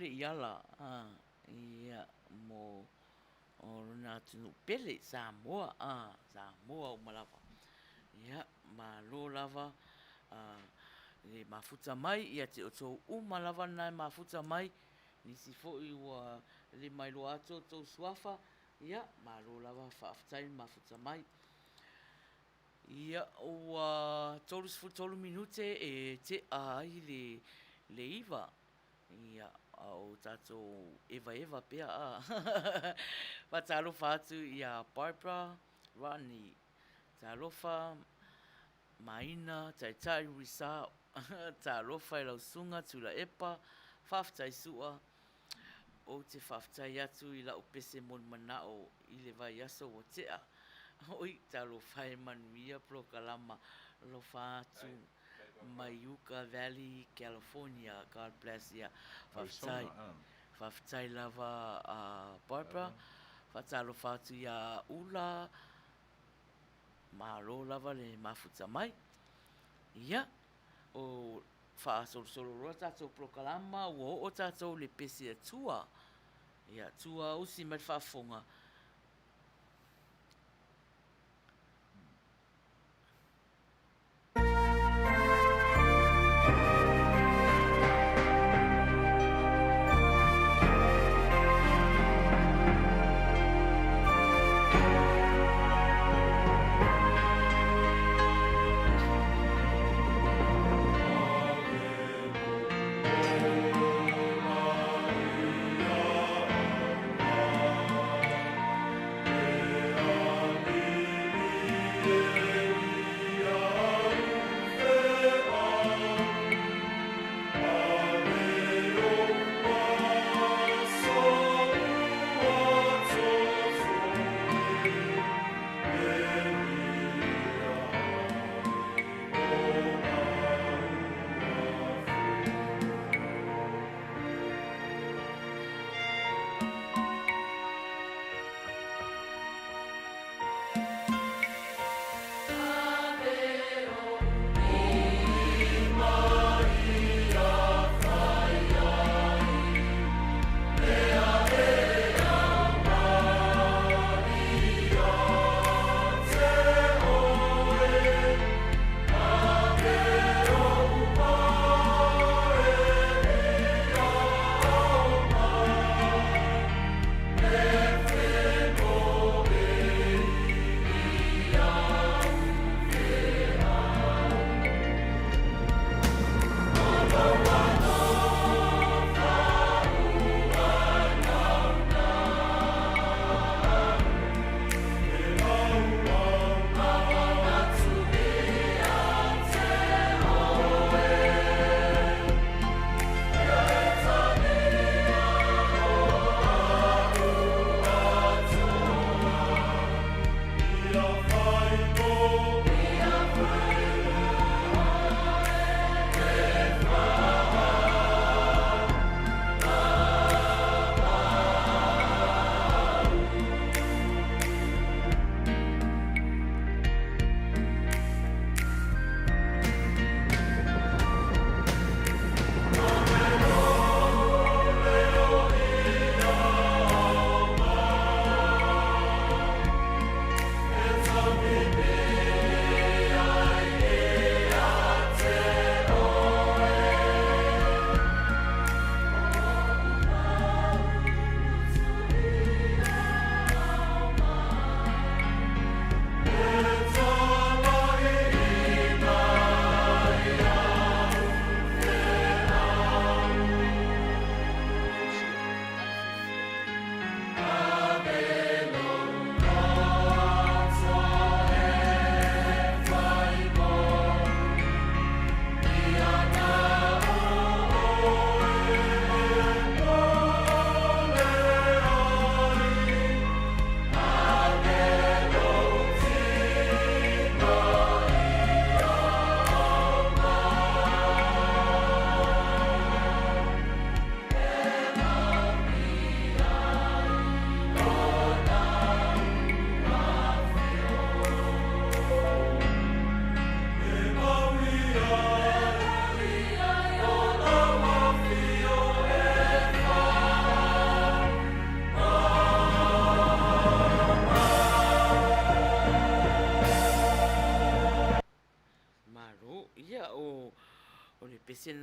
Speaker 1: le iala ia mo o na tunu pele Samoa Samoa o malava ia malo lava le mafuta mai ia te oto malava na mafuta mai nisi fo'i ua le mai lo ato to suafa ia malo lava fa'aftai mafuta mai ia ua tolu minute e te ai le iva ia o tato eva pea patalofa atu ia Barbara Ronnie talofa Maina tai Uila Sa talofa i lausunga tula epa faftai sua o te faftai atu i lau pese mon manao i le vai aso o tea oi talofa e Manuia Prokalama lofa atu Mayuka Valley, California. God bless ya. Faftai lava Barbara. Fatalo fatu ya ula. Malo lava le mafuta mai. Ia. O fa solo roa tatou Prokalama. O tatou le pese atua. Ia tua usi mai fafonga.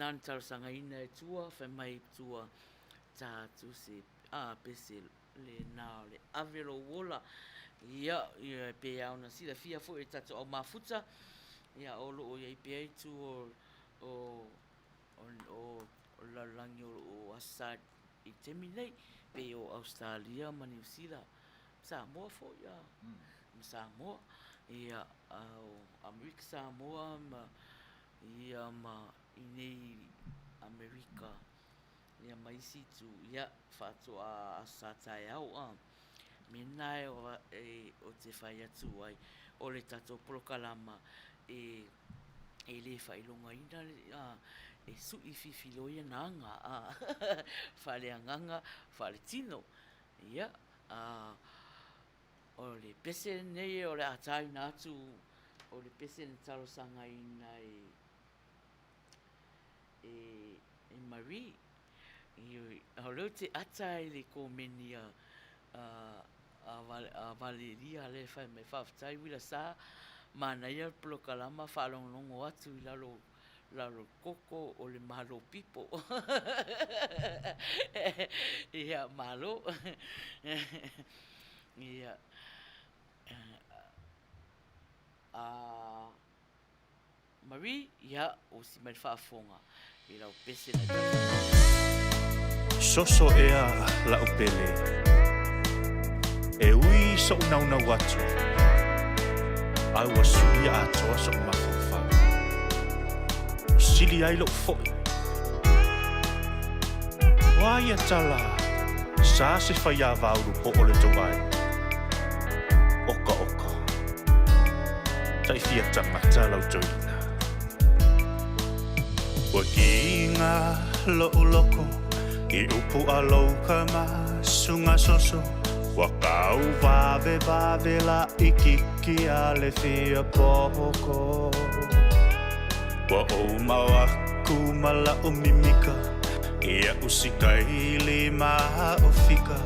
Speaker 1: nān tau sanga ina e tua, whai mai tua tātu se pese le nao le avero wola. Ia pe au na sila fia fo e tatu au mafuta. Ia olo o iei pe aitu o lalangi o Assad i temi nei. Pe o Australia ma New Zealand. Samoa fo ia. Samoa. Ia Amerika Samoa ma ia ma inei Amerika. Ia maisi tu ia fatu a satai au Minai o te whai atu ai o le tato prokalama e le whailonga ina e sui whiwhiloia nanga whale anganga whale tino ia o le pese nei o le atai natu o le pese na taro sanga ina e Marie o leo te atai le komenia a Valeria le fai me whaftai Uila Sa Maina prokalama whalongongo atu I lalo koko o le malo pipo ia malo ia Marie ia o si mai whafonga I lau pese na
Speaker 9: Soso ea la upele E ui so unauna watu Aua sui atoa so mawhawha Sili ai lo foi Waia tala Sa se whaia vauru po ole tawai Oka oka Tai fia tangata lau joina Wa kinga lo uloko I upu alau ka masunga soso Wakau vave la ikiki ale fia poko Wa o mawaku mala o mimika Ia usika ili maa o fika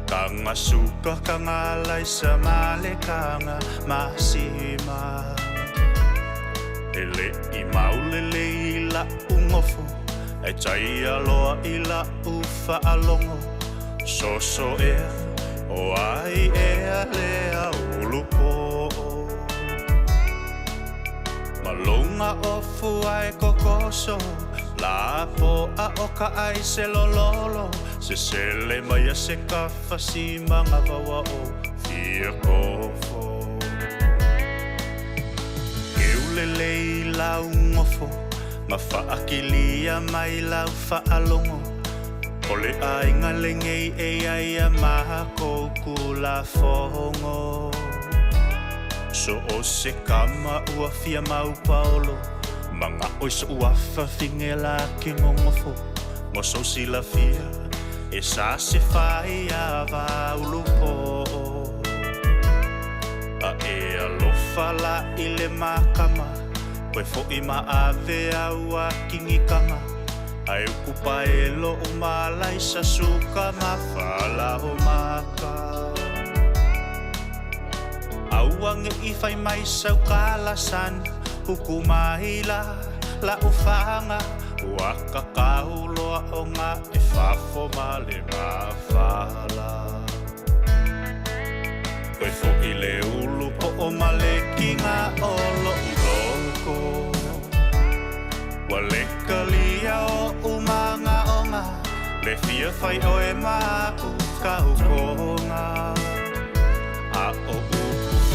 Speaker 9: Kanga suka kanga laisa male kanga masima Ele I maulele ila ungofo E tai aloa ila ufa alongo Soso ea O ai ea lea ulupo Malunga ofu ai kokoso Lapo a oka ai se lololo Se sele mai se kafa si mga wawa o fia kofo Keulele lau ngofo Mawhaakilia mai lau whaalongo Ole ainga lengei e ai a maha kōku fongo So o se kama ua fia mau paolo Manga oiso ua whawhinge la ki ngongofo Mo so sila fia e sa se whai a vaulupo A e alofa la I le makama Koe fo I maave au a kingikanga Ai ukupa e lo o malai sa suka mawhala o maka Auange I whai mai sau kalasan Hukumahila la ufanga Waka kauloa o ngā e whafo male mawhala Koe fo I le ulu po o male ki ngā olo I loko Waleka lia o umanga onga Le fia whai o e mau ka ukonga A o uku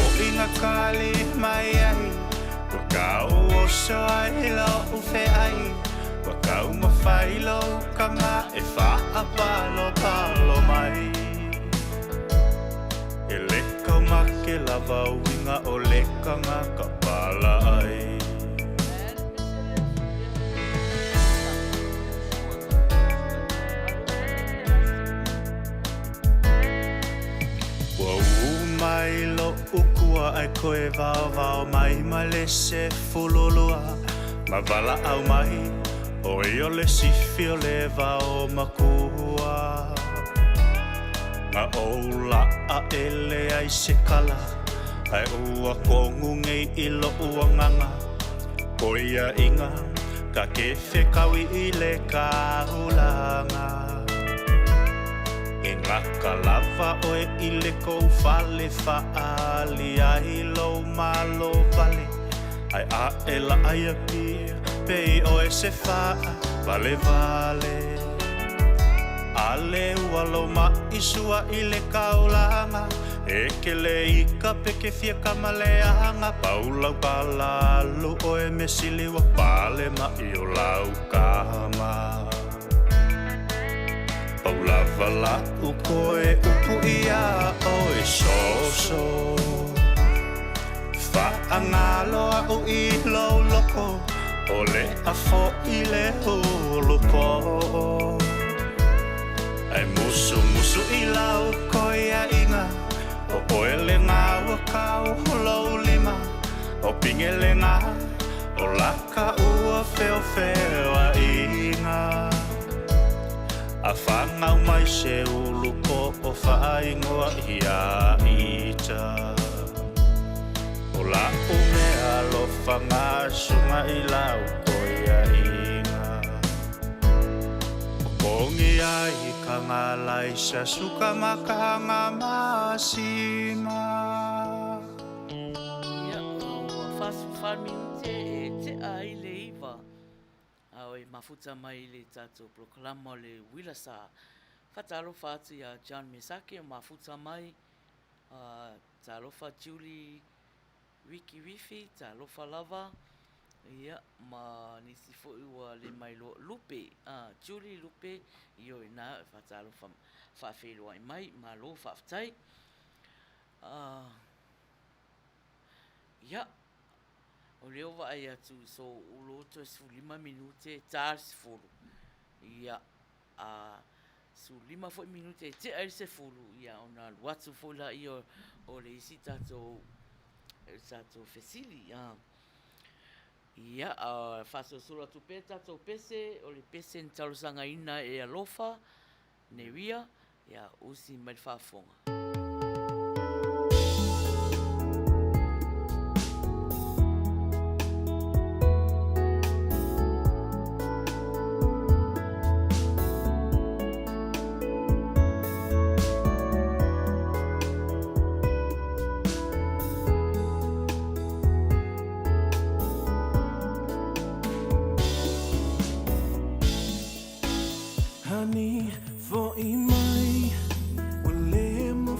Speaker 9: o inga kali mai ai Wakau o so ai lau uwhe ai Wakau mawhai lau kama e wha palo mai E leka make lava winga o leka ngā kapala ai Mai lo ukua ai koe vao mai le se fululua Ma wala au mai o e o le sifi o le vao makua Nga oula a ele ai se kala Ai ua kongu ngei I lo ua nganga Koe ia inga ka ke whekawi I le kaulanga E ngaka lava oe I le kou whale whaali ai lau malo vale Ai a e la ai a pia pei oe se wha vale vale Ale walo ma isua I le kaulanga E ke le ika pe ke fia kamaleanga Paulau palalu oe me sili wa pale ma I o lau kama Paulava la ukoe upu ia oe soso Whaangalo a u I lau loko Ole a fo I le hulupo Ai musu musu I lau koe a inga O oe le ngā wakau lau lima O pinge le ngā O laka ua feo feo a inga A whangau mai se ulu ko o whaingoa I a ita O la ume alo whangasunga I lau koe a inga O kongi ai ka ngā laisa suka makahanga masima
Speaker 1: Ia, ua whasu whanmiute e te ai le iwa. Aoi mafuta mai le tātou proklama le Uila Sa. Whatalofa atu ia John Mesake, mafuta mai. Talofa Julie Wiki Wifi, talofa lava. Ia, ma nisi fo ua le mai lo lupe. Julie lupe, io ina whatalofa whawheroa I mai, ma lo whawtai. Ia, o leo wa ai atu so ulo to su 5 minute tar se fulu. Ia, su 5 minute te ai se fulu. Ia, ona watu fula io o le isi tato fesili. Ia, faso sura tu pe tato pese, o le pese ntalosanga ina e alofa, nevia, ia, usi mai whafonga.
Speaker 3: Hani fo I mai o le mo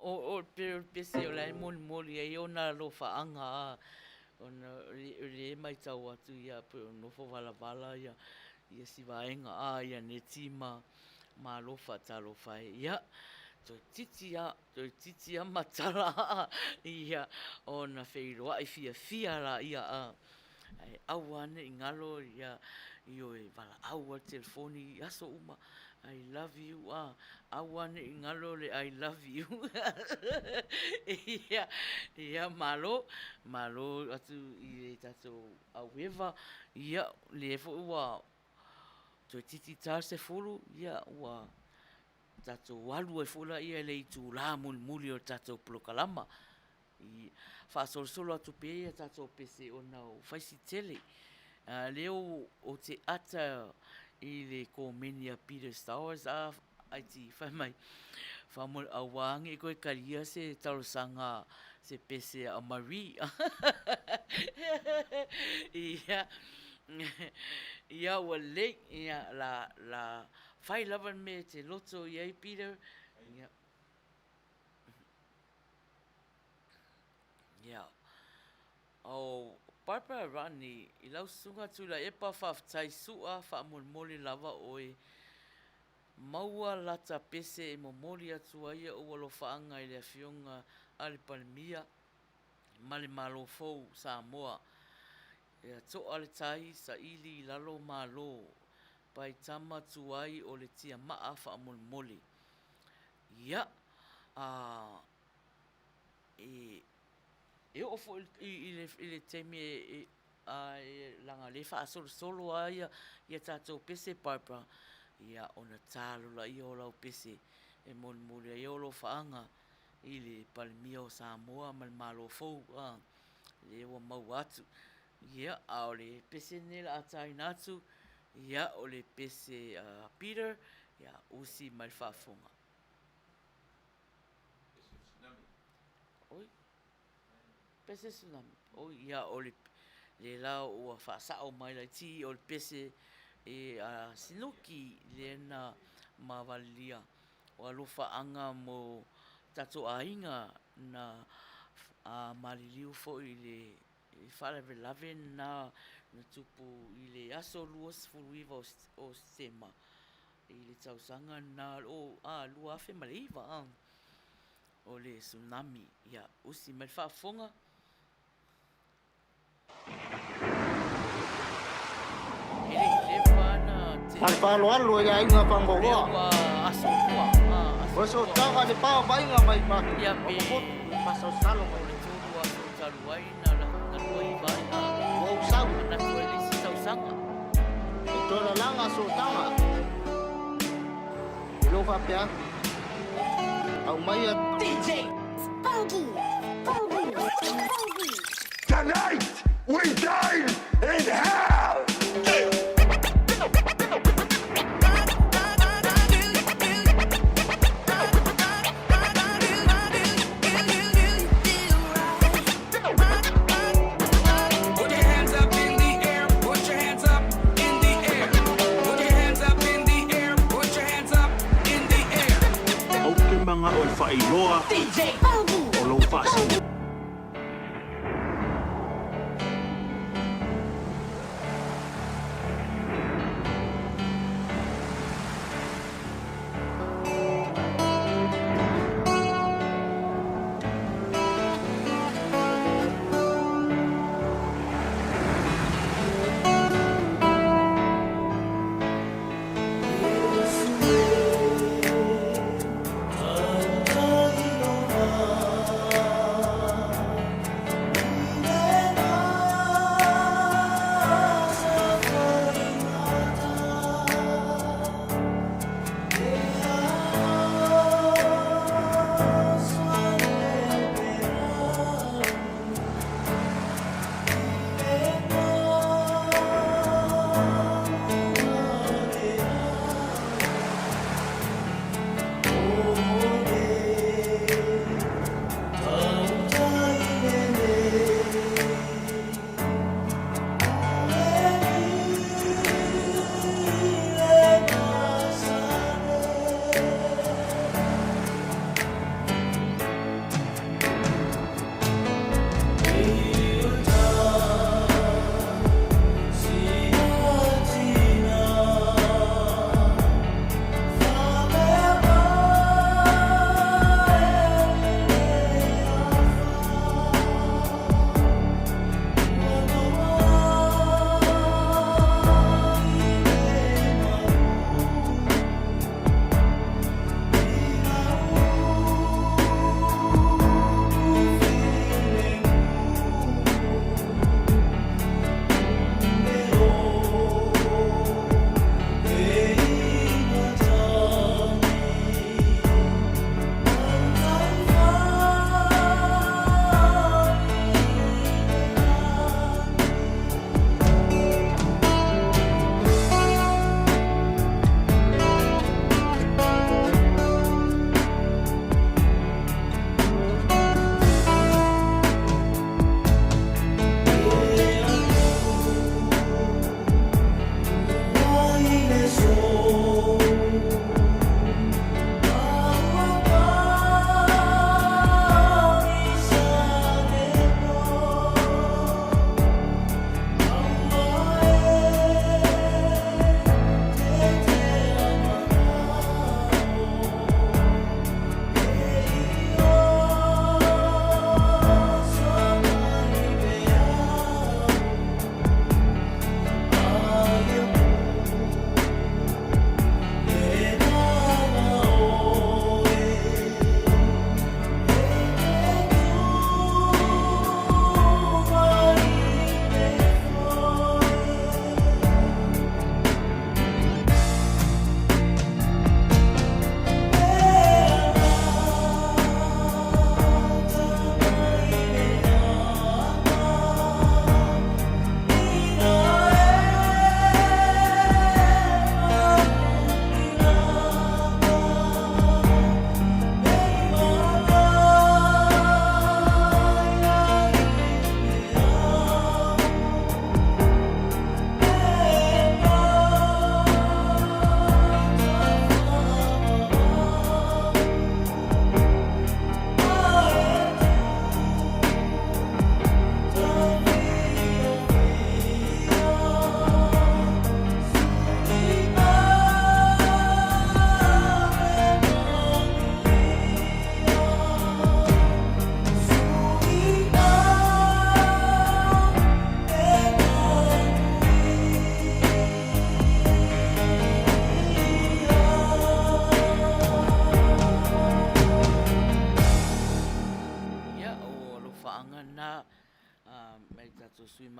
Speaker 1: o pese o lai moli ai ona lo faanga ona re mai tau atu ia pe no fo vala ia si vaenga ia ne tima ma lo fa talo fai ia to titia matala ia ona feiroa I fia la ia ai awane ingalo ia io e vala au telefoni aso uma I love you awane ingalo le I love you ia malo atu I tato aweva ia le fo wa to titi tar se fulu ia wa tato walu e fula ia le tu la muli o tato plokalama I fa solo atu pe ia tato pese ona o faisi tele leo o te ata I le komenia Peter Stowers ai ti fa mai fa mo awangi ko karia se talosanga se pese a Marie ia wale ia la fai lava me te loto ia Peter ia o Barbara Rani I lau sunga tula e pa whaftai sua wha moli lava oe maua lata pese e momoli atu aia o walo whaanga I le fionga ale palimia male malo fou Samoa e to ale tai sa ili lalo malo pai tama tuai o le tia maa wha moli ia e ofo I le temi langa le fa solo ia tato pese Barbara ia ona talo la ia o lau pese e moli ia o lo faanga I le palimia o Samoa mal malo fou le wa mau atu ia o le pese nela atai natu ia o le pese Peter ia usi mal fafonga oi pese tsunami o ia o le la o fa sa o mai la ti o pese e sinuki le na mavalia o alofa anga mo tato ainga na maliliu fo I le fala velave na tupu I le aso luas fuluiva o sema I le tausanga na lua afe maleiva o le tsunami ia usi mai whaafonga
Speaker 10: Palo ya inga pangoa. Oso tanga de pau bainga mai pa.
Speaker 1: Ya pe
Speaker 10: paso salo
Speaker 1: o le tulu a taluai na loi vai
Speaker 10: o sau
Speaker 1: na tueli si tausanga
Speaker 10: tola langa so tanga. Lo fa pia. Au mai DJ Bogey.
Speaker 7: Tonight we dine in hell.
Speaker 9: Mga o whailoa o lau whasi.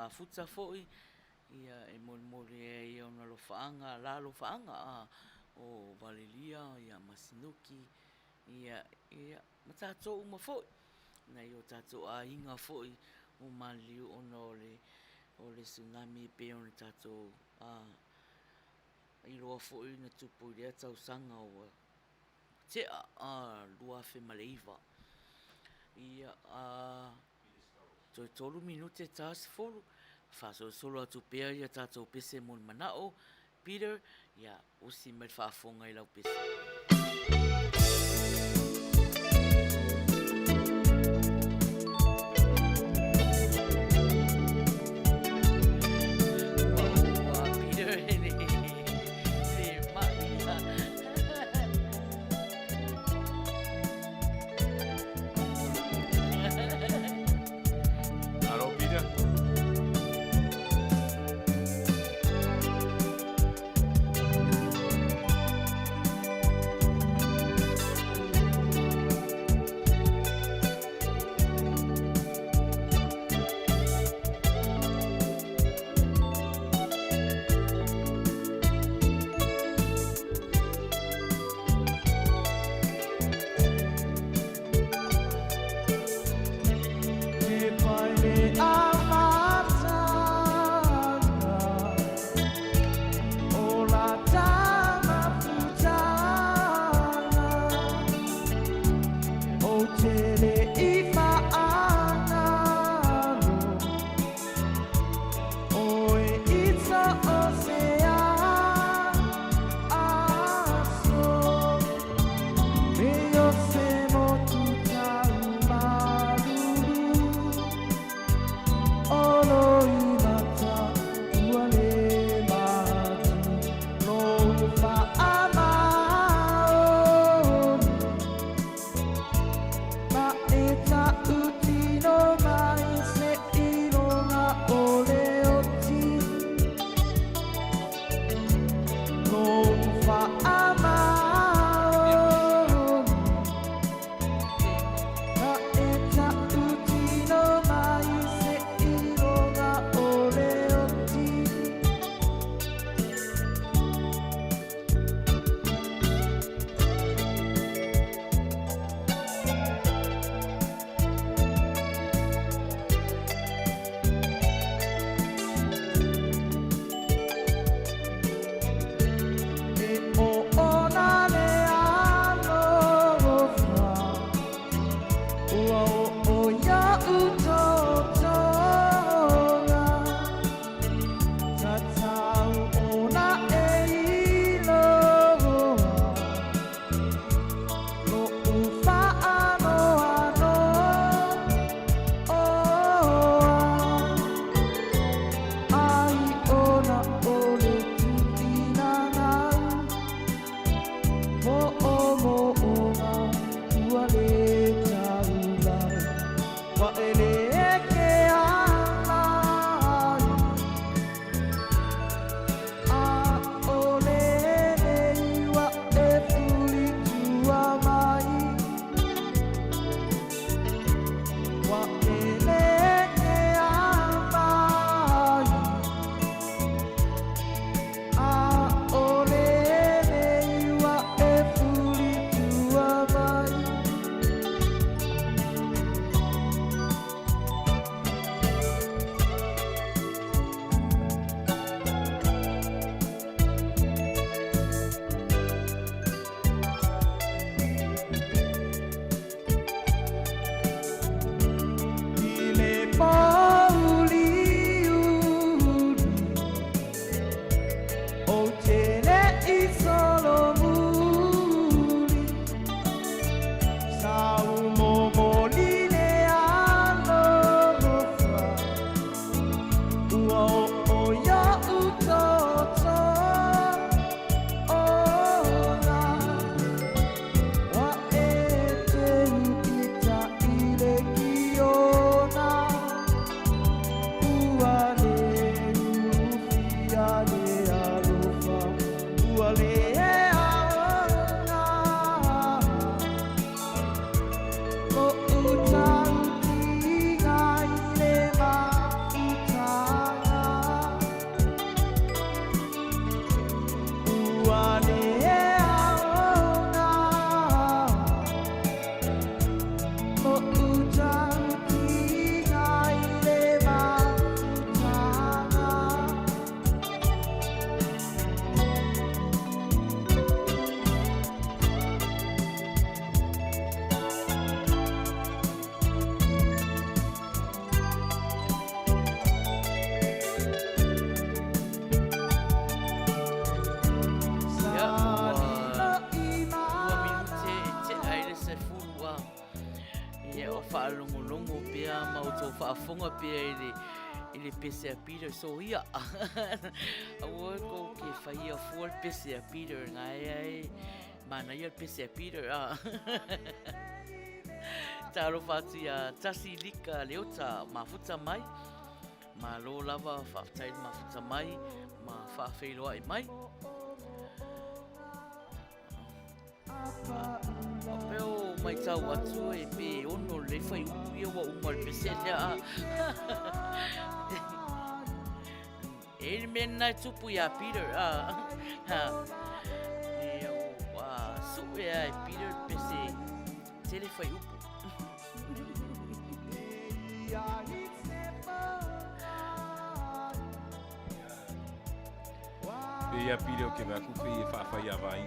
Speaker 1: futa fo'i ia e mole e ia ona lofaanga la lofaanga o Valelia ia Masinuki ia ma tātou uma fo'i na i o tātou a inga fo'i o maliu ona o le tsunami pe ona tātou i roa fo'i na tupu i rea tausanga o tea lua fe maleiva ia tolu minute tas folu faso solo atu pea ia tātou pese mon manao Peter ia usi mai whaafonga i lau pese
Speaker 3: Uta
Speaker 1: Whaalongolongo pia mautou whaafonga pia ele pese a Peter so ia. Awa ko ke whaia full pese a Peter ngai ai Manuia pese a Peter Taro whatu ia tasi lika leo ta mafuta mai ma lo lava whaatai mafuta mai ma whaawhiloa e mai. Peo mai tau atu e pe ono le whai uia wa umar pese lea e mena tupu ia Peter e o supe ai Peter pese tele whai upu
Speaker 2: Pe ia Peter o ke mea kupe e whaawhai a vai.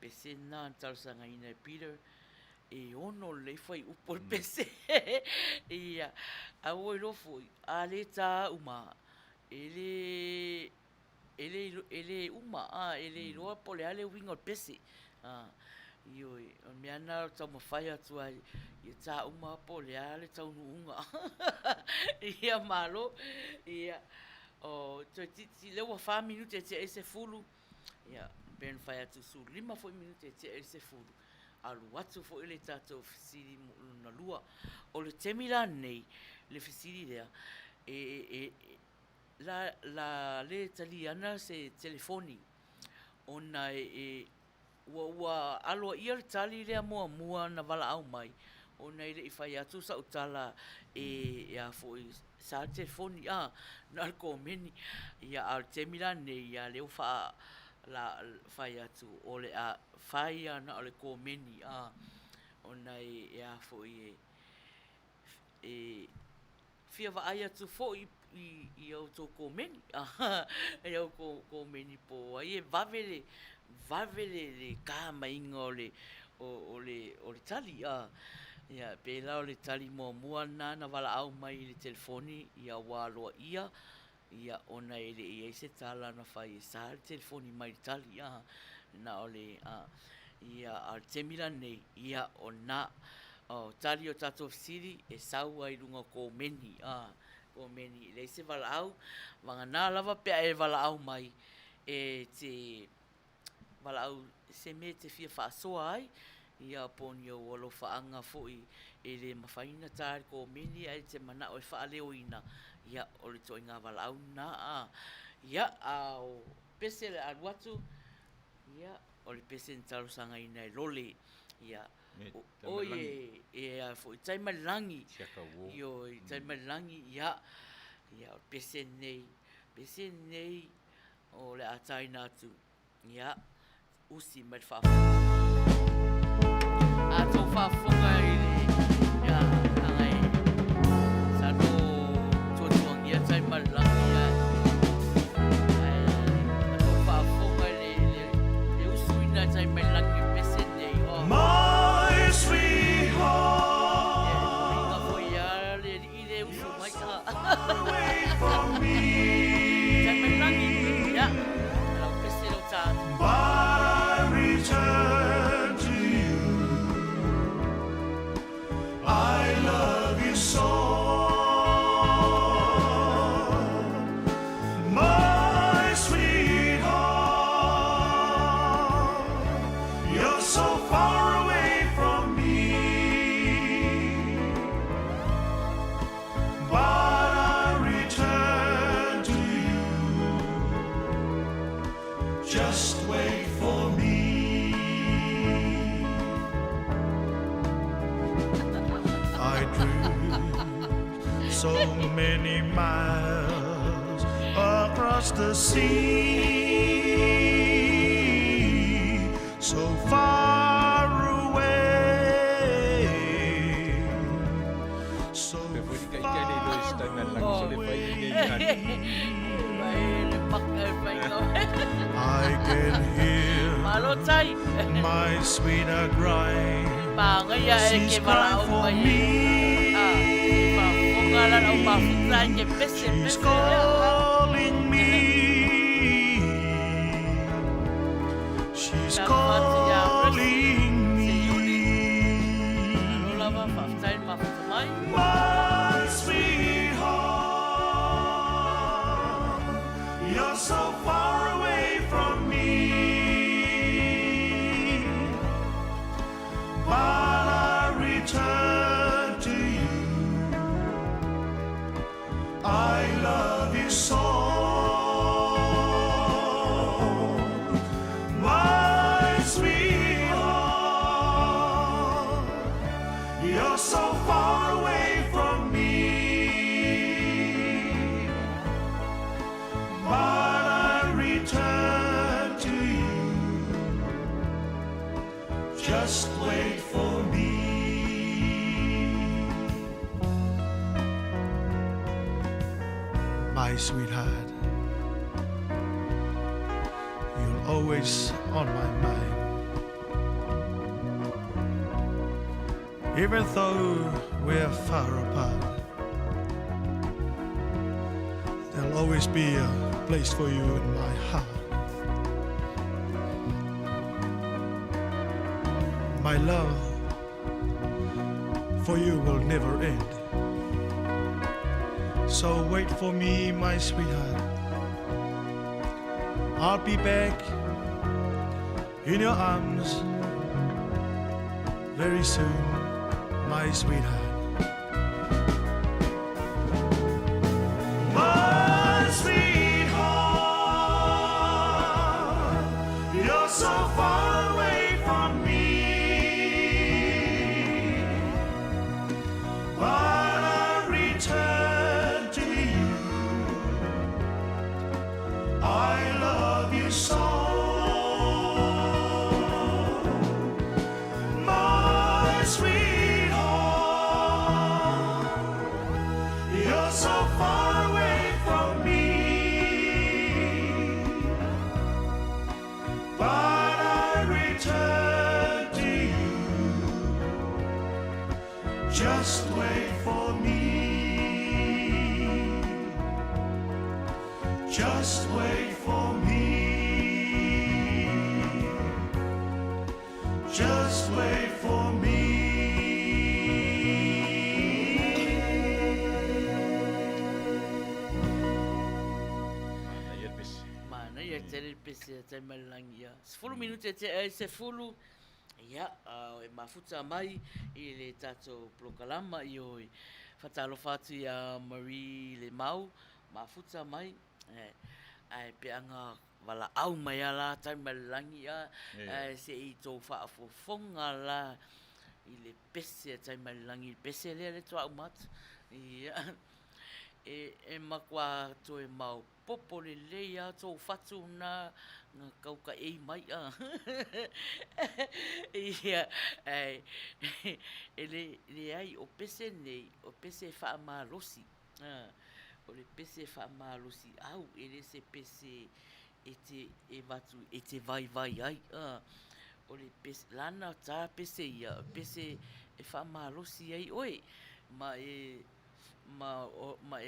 Speaker 1: Pese nā tausanga ina Peter e ono le whai upo pese ia au e rofo a le tā uma ele uma ele roa pole ale winga pese io mea nā tau mawhai atu ai ia tā uma pole ale tau nuunga ia malo ia o titi lewa 5 minute te ese fulu ia ben fai atu su 5 minute te ese fulu alu atu fo ele tato fisiri na lua o le temila nei le fisiri lea la le taliana se telefoni ona wa alo ia le tali lea mua na wala au mai ona ile fai atu sa utala ya fo sa telefoni na ko meni ya al temila nei ya le fa la fai atu ole a fai ana ole ko meni ona ia fo fia va ai atu fo i auto ko meni ia ko meni po ai vavele le kama inga ole tali ia pela ole tali mua na wala au mai le telefoni ia waloa ia ona ele ia se tala na fai sa telefoni mai tali na ole ia al temila nei ia ona tali o tato siri e sau ai lunga ko meni le se vala au wanga na lava pe e vala au mai e te vala au se me te fia fa soa ai ia ponio walo faanga foi ele mafaina tari ko meni ai te mana o fa leo ina ia o le toinga wala au na ia au pese le aluatu ia o le pese ntalo sanga ina lole ia oye e foi tai malangi io tai malangi ia o pese nei o le atai natu ia usi mai fa ato fa fonga ile ia ngai sano ia tai malangi ato fa fonga le usuina tai malangi pese nei
Speaker 9: My sweetheart,
Speaker 1: ia foi ale ile usu mai
Speaker 9: wait for me.
Speaker 1: tai malangi ia la pese lo ta
Speaker 9: But I return to you. so many miles across the sea, so far away, so far I can hear my sweetheart crying. She's crying for me. She's calling me. She's calling me. My sweetheart, you're so far away from me. But I return to you. I love you so. My sweetheart, you're so far away from me. But I return to you. Just wait for me. My sweetheart, you're always on my mind. Even though we're far apart, there'll always be a place for you in my heart. My love for you will never end. So wait for me, my sweetheart. I'll be back in your arms very soon, my sweetheart. My sweetheart, you're so far away from me. But I return to you. I love you so. My sweetheart, you're so far away from me. But I return to you. Just wait for me. Just wait for me. Just wait for me.
Speaker 1: Mana ia tere pese te malangi ia. 10 minute te se fulu. Ia, e mafuta mai i le tato prokalama i oi. Fatalo fatu ia Marie le mau. Mafuta mai. Ai pe anga wala au mai ala tai malangi ia. Se i tō whaafofonga la. I le pese tai malangi. Pese le toa umatu. Ia. E makua to e mau popo le leia tō whatu na ngā kauka e mai a. Ia, le ai o pese nei, o pese whaamalosi. O le pese whaamalosi au, le se pese e watu, e te vai ai. O le pese, lana tā pese ia, pese e whaamalosi ai oi. Ma e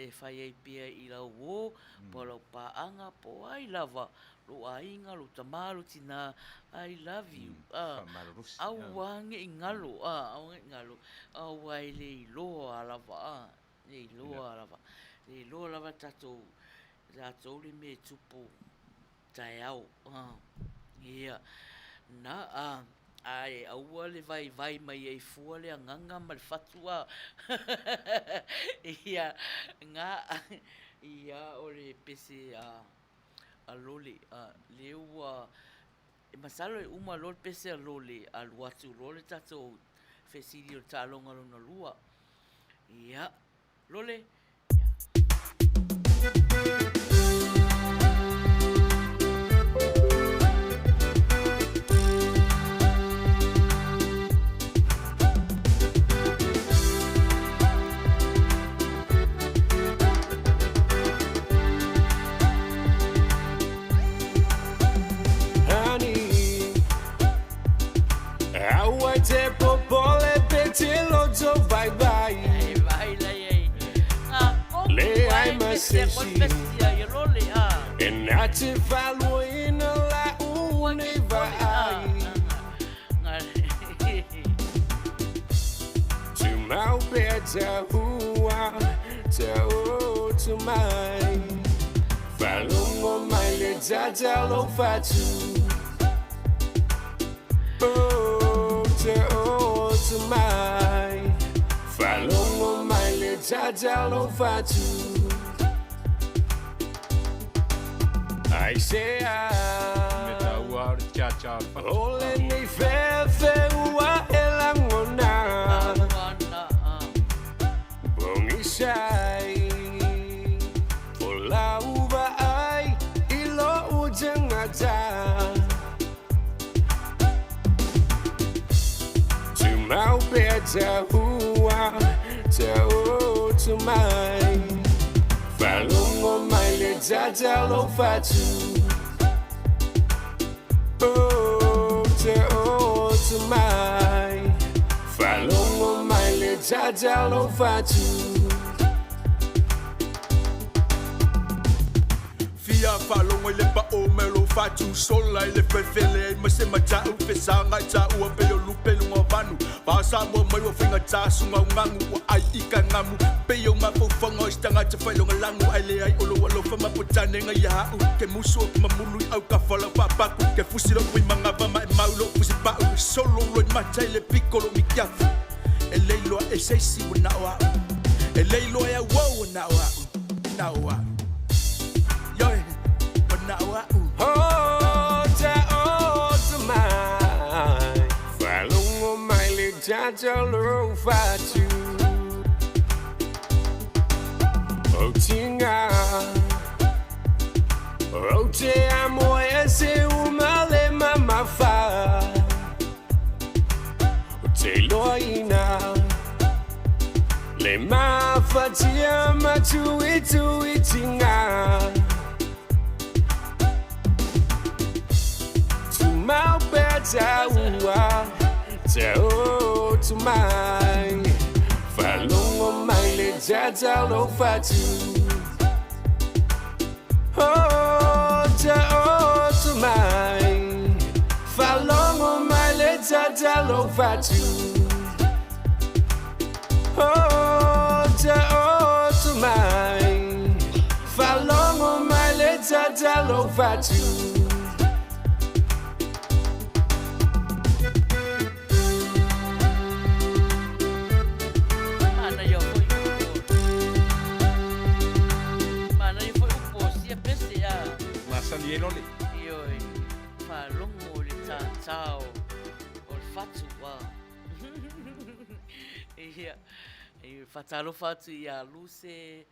Speaker 1: Faiai pia i lau o, po lau paanga, po ai lava, lo ainga, lo tamaru tina, I love you. Au wange i ngalo, au wange i ngalo, au ai le iloa lava, le iloa lava. Le iloa lava tatou le me tupu tai au. Ia, na ai aua le vai mai ai fua le anganga ma le fatua. Ia o le pese a lole le ua e masalo e uma lole pese a lole a luatu lole tatou fesiri o talonga lona lua. Ia lole
Speaker 4: Te popole petilo to bye bye. Le ai masesi. E nati falu in la univai. To mau better hua. Te o to mai. Falungo mai le tata lo fatu. To my Falongo my little lo fatu I say Ole ni fefe ua elangona Bongi sai Ola uba ai ilo ujengata Mau better hua te o to my Falungo my little lo fatu Oh te o to my Falungo my little lo fatu
Speaker 11: Fia falongo le pa o melo fatu sola le fefele ma se mata u fesanga ta u pe yo lupe no vanu pasa mo mai o finga ta sunga ngangu ai ika ngamu pe yo ma fo fongo stanga te falongo langu ai le ai olo fa ma putane nga ya u ke muso ma mulu au ka fala pa pa ke fusilo pi manga va ma maulo fusi pa solo lo mata le piccolo mi chiafu e lei lo e sei si na wa e lei lo e wo na wa Yo, but now
Speaker 4: Oh, to my Falungo my little lo fatu Oh, tinga Oh, te amo ese umale mama fa Te loina Le ma fatia ma tu tinga Mau better ua te o to my Falungo my little lo fatu Oh te o to my Falungo my little lo fatu Oh te o to my Falungo my little lo fatu
Speaker 2: Lole.
Speaker 1: Io fa lungo le ciao o faccio qua. E fatalo fatto ia luce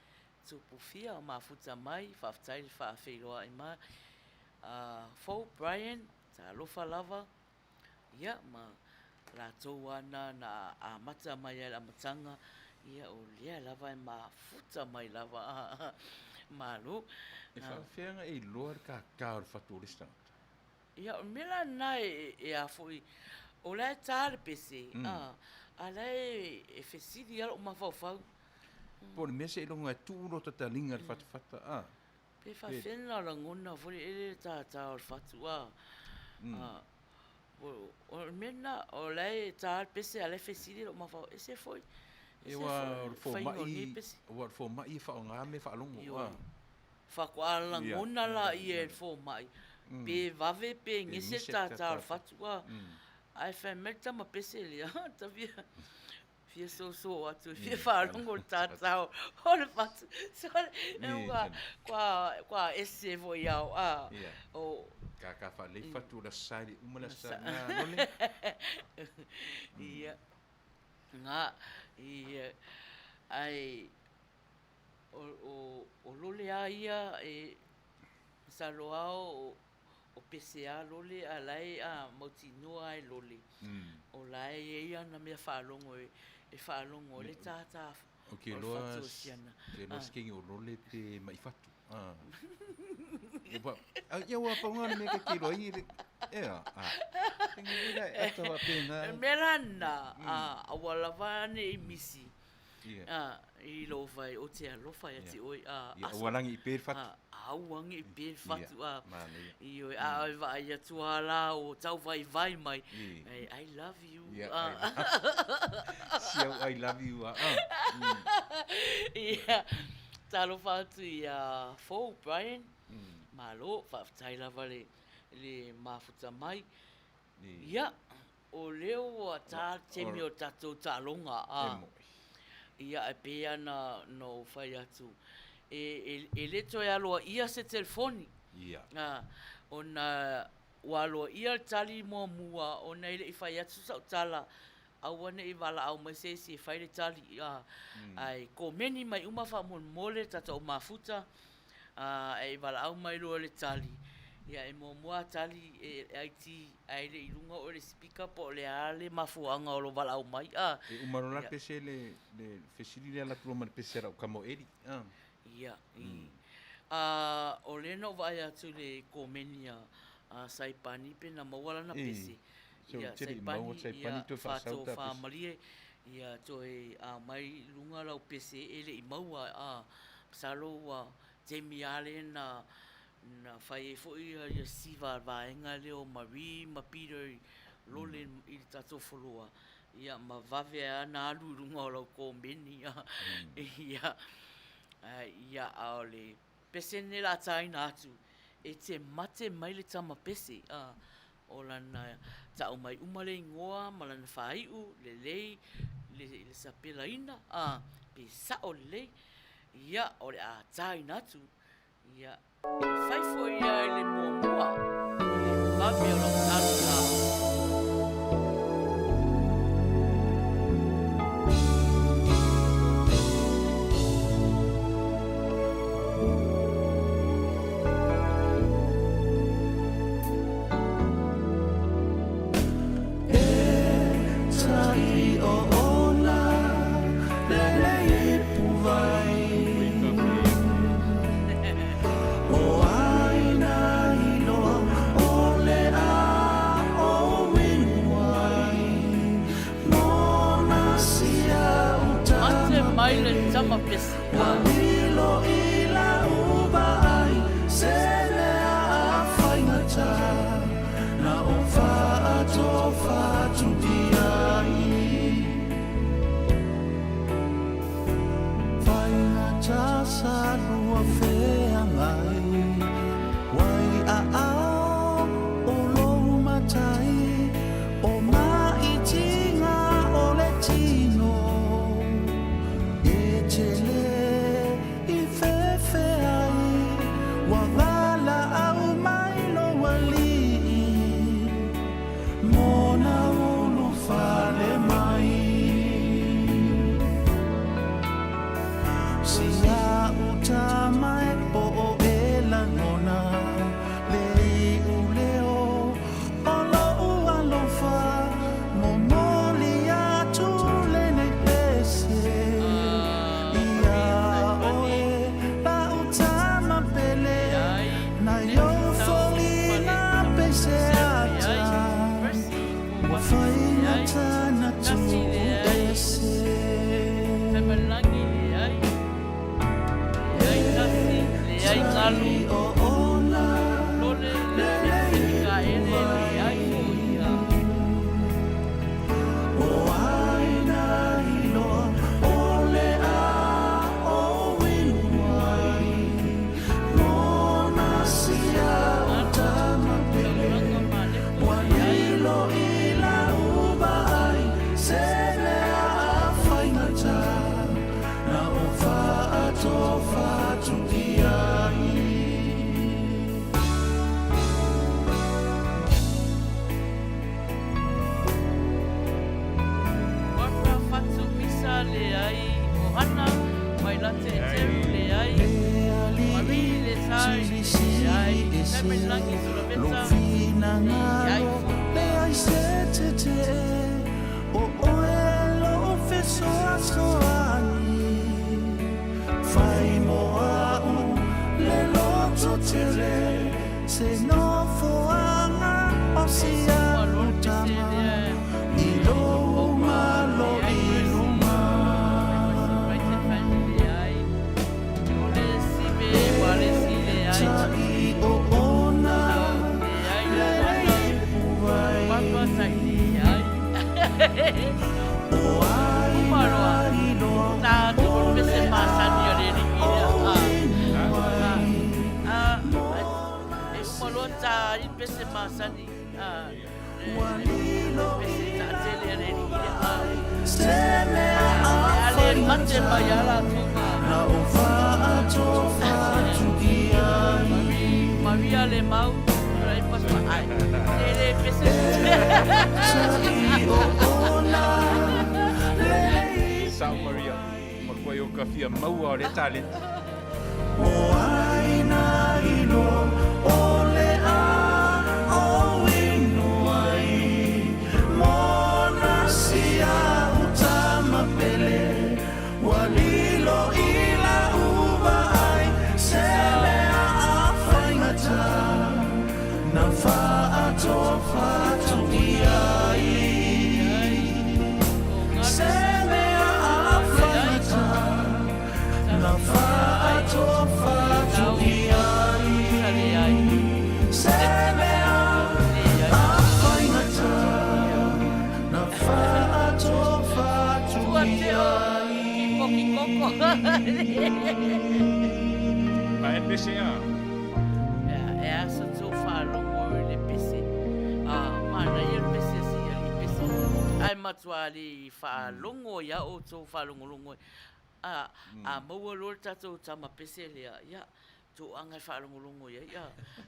Speaker 1: su pufia ma futa mai fa ftai fa felo ma fo Brian ta lo fa lava ia ma la toana na a mata mai la matanga ia o lia lava ma futa mai lava malu
Speaker 2: E fa fenga e lor ka faturista.
Speaker 1: Ia mela nai e a foi o la tar pese ala e fesidi ala uma fau
Speaker 2: por mese e longa tulo ta linga fata
Speaker 1: pe fa fena la ngona foi e ta o fatu o mena o la tar pese ala fesidi uma fau ese foi
Speaker 2: e wa fo mai fa nga me fa longo
Speaker 1: fa kwa la ngona la e fo mai pe vave pe ngese ta fatu ai fa meta ma pese lia ta via so atu via fa longo ta o le fatu so qua esse voiau o
Speaker 2: ka fa le fatu la sai uma la sa na le
Speaker 1: ia nga ia ai o lole a ia e saloao o pese a lole a lai a mautinua e lole. O lai e ia na mea whaalongo e whaalongo le tātā
Speaker 2: o ke loa skengi o lole pe mai fatu. Ia ua paungana me ka ke loa ingi
Speaker 1: Merana a walawane i misi. I lo vai o te alofa ia ti oi
Speaker 2: walangi i pēr fatu.
Speaker 1: Wangi i pēr fatu i oi a vai ia tuala o tau vai mai. I love you.
Speaker 2: Siau I love you.
Speaker 1: Talo fatu i Fo Brian. Malo whaftai lava le mafuta mai. Ia, o leo a tā temi o tatou talonga. Ia e pēa no whai atu. E leto e aloa ia se telefoni. O na waloa ia tali mua o na ile i whai atu sau tala. Awane i wala au mai se si whai le tali. Ai ko meni mai uma wha mole tatou mafuta. E wala au mai loa le tali. Ia e mua tali e aiti aile i runga o le speaker po le ale mafuanga o lo wala au mai.
Speaker 2: E umarola pese le fesiri le ala tula mani pese rau kamo eri.
Speaker 1: Ia. O le no vai atu le komenia saipani pe na mawala na pese. Ia saipani ia whato whamalie. Ia toi mai lunga lau pese ele i maua salo wa Jamie Allen na whai e fwoi ia siva vaenga leo Marie, ma Peter, lole i tato wholua. Ia ma vave ana alu runga o lau ko meni. Ia aole. Pese ne la taina atu. E te mate mai le tama pese. O lana tau mai umale ingoa, ma lana whaiu, le lei, le sapela ina. Pe sa o le lei. Ia, o le a taina atu. Ia, whai fo ia le mua. Le mame o lau talo la. Sama pesi.
Speaker 3: Wanilo ila uba ai sele a fainata na ofa atofa tudiai fainata sa lua fea mai wai a ao o lou matai o maitinga o le tino
Speaker 1: mai la te le ai. Mami le sai. Ai, sai mai langi sulla mezza. Ai,
Speaker 3: le ai se te o oelo feso asoani fai moa le loto tere se no foanga o sia lutama i lo malo i luma
Speaker 1: mai te family ai. Ole si be wale si le ai.
Speaker 3: o ona
Speaker 1: Papa sai le ai.
Speaker 3: o ai
Speaker 1: Ta tu me se masa ni ole ni ta i pese masani pese ta tele re ni ale mate bayala tunga
Speaker 3: na o fa to
Speaker 1: mami ale mau rai pas ai tele pese
Speaker 2: Sao Maria, ma koe o ka fia maua o le talent.
Speaker 3: o ai na ino o le a o ino ai mona sia utama pele walilo ila uba ai se le a whaingata na wha ato whatu i ai se le a whaingata na wha ato whatu i ai se le a whaingata na wha ato whatu i ai
Speaker 1: koki koko
Speaker 2: Ma e pese a.
Speaker 1: e asa tu fa longo le pese mana ia pese si ali pese ai matuali fa longo ya o tu fa longo a mo lo tato tama pese le ya tu anga fa longo ya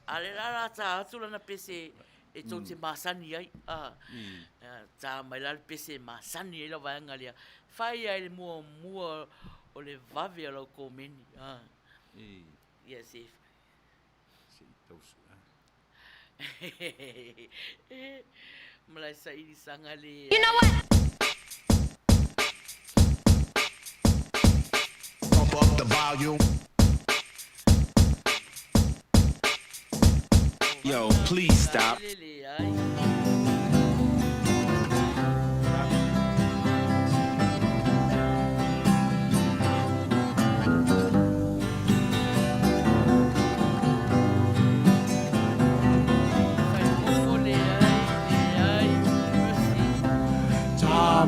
Speaker 1: ale la ta tu na pese e tu te masani ai ta mai la pese masani la va ngalia Faiai le mua o le vave lo komeni yes if Malai sa ini sanga le
Speaker 5: You know what?
Speaker 7: Pump up the volume. Yo, please stop.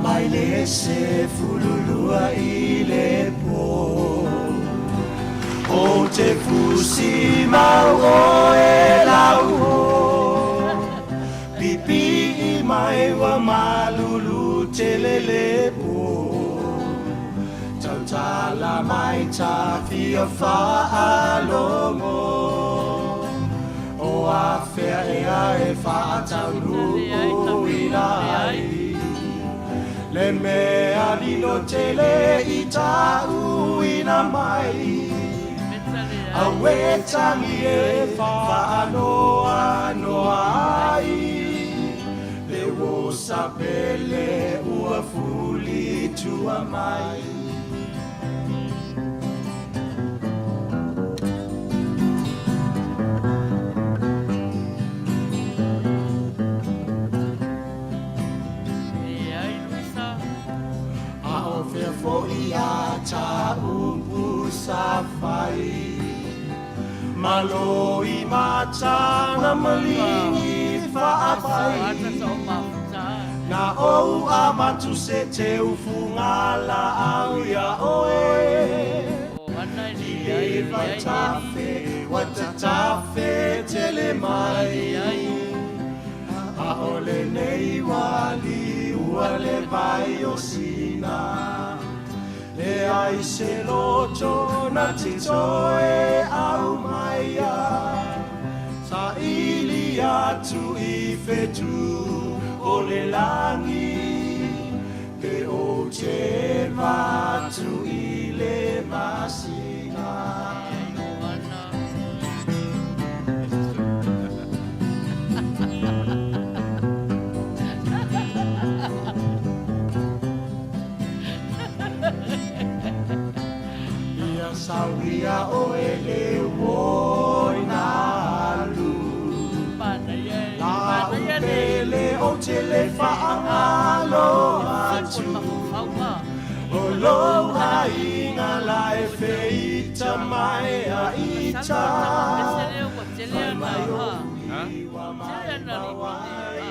Speaker 3: Mai le se fululua i le po o te fusi mau o e lau pipi i mai wa malulu te le po tau tala mai ta fia fa alongo o a fea e fa tau lu i nai le mea lilo tele i tau ina mai a wetangi e whaanoa noa ai le wosa pele ua fuli tua mai Foia ta umpu safai Malo i matana malingi whaafai Na ou a matu se te ufungala au ia oe I watafe, watatafe tele mai A ole nei wali ua le vai o sina Le ai se loto na titoe au maia Sa ili atu i fetu o le langi Pe o te matu i le mai Ia o ele woi na lu La upele o te le whaangalo atu O lo a inga la e feita mai a ita Mai mai o iwa mai mawai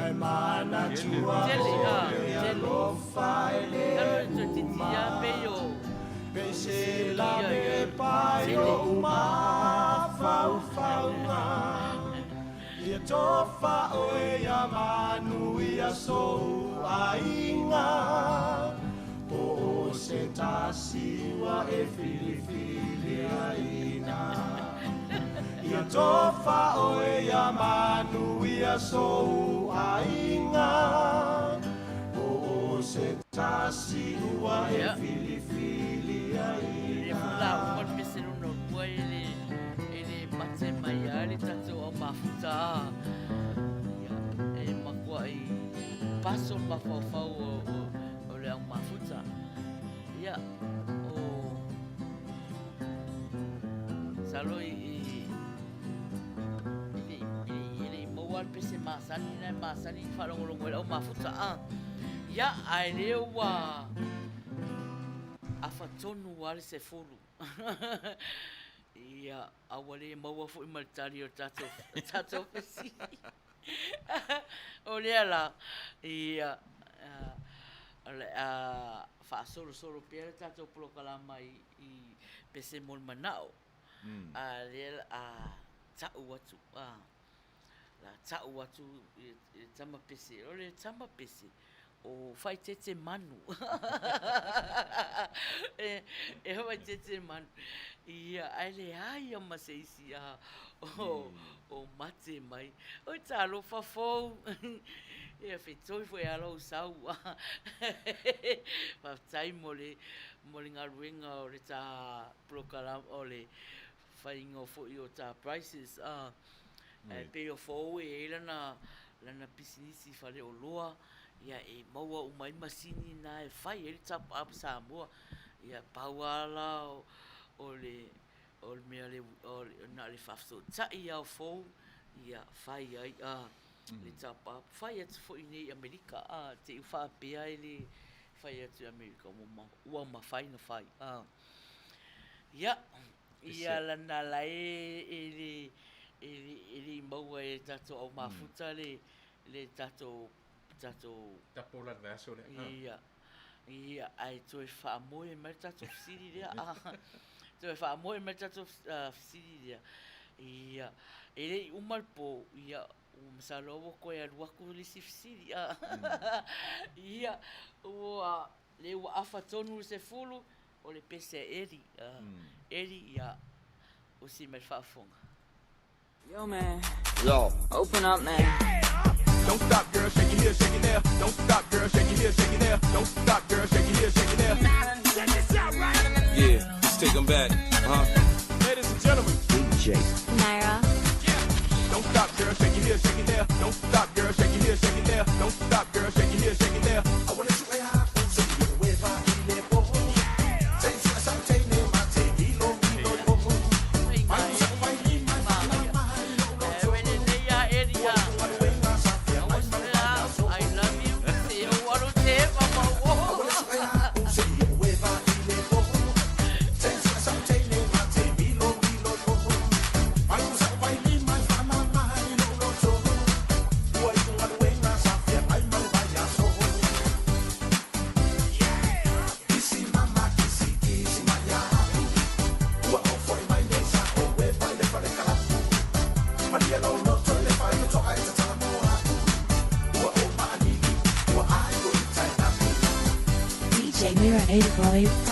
Speaker 3: Ai mana tua o lo faile Pese la me pai o ma fau fau nga Ia tofa o e a Manuia so a inga O se tasiwa e fili fili a ina Ia tofa o e a Manuia so a inga O se tasiwa e fili fili a ina
Speaker 1: La umar pesero no kua ele mate mai ale tato o mafuta e makua I paso mafau o le au mafuta ia o salo ele maual pese masani whalongolongo le au mafuta ia ai leo wa afatonu wale se fulu ia awale maua fu imaltari o tato pesi o lea la ia fa solo pere tato polokalama I pese mol manao a lea tau watu la tau watu tama pese o le tama pese o fai tete manu e fai tete manu ia ale ai ama seisi o mate mai o talo fafou e fetoi foi alo sau pa tai mole ngaruenga o le ta prokala o le fai ngo fo I o ta prices e pe o fo e lana pisinisi fale o loa ia e maua o mai masini na e fai ele tap up Samoa ia pauala o le mea le na le fafso ta ia o fou ia Faiai le tap up fai atu fo I Amerika te ufa pea ele fai atu Amerika ua ma fai na fai ia lana lae ele maua e tato au mafuta le tato
Speaker 2: tapola verso le
Speaker 1: ia ai toi fa moe mai tato siri le toi fa moe mai tato siri le ia ele umal po ia salovo ko ia waku le siri ia o le wa afatonu se fulu o le pese eri ia o si me fa fonga
Speaker 12: Yo man
Speaker 10: Yo
Speaker 12: open up man
Speaker 11: Don't stop, girl, shake it here, shake it there. Don't stop, girl, shake it here, shake it there. Don't stop, girl, shake it here, shake it there. Check this out, right?
Speaker 13: Yeah, let's take them back,
Speaker 11: Ladies and gentlemen,
Speaker 10: DJ
Speaker 5: Naira.
Speaker 11: don't stop, girl, shake it here, shake it there. Don't stop, girl, shake it here, shake it there. Don't stop, girl, shake it here, shake it there. I wanna shoot a high, so you get away by the level. Take some, take me, my take it low,
Speaker 5: Mira 85.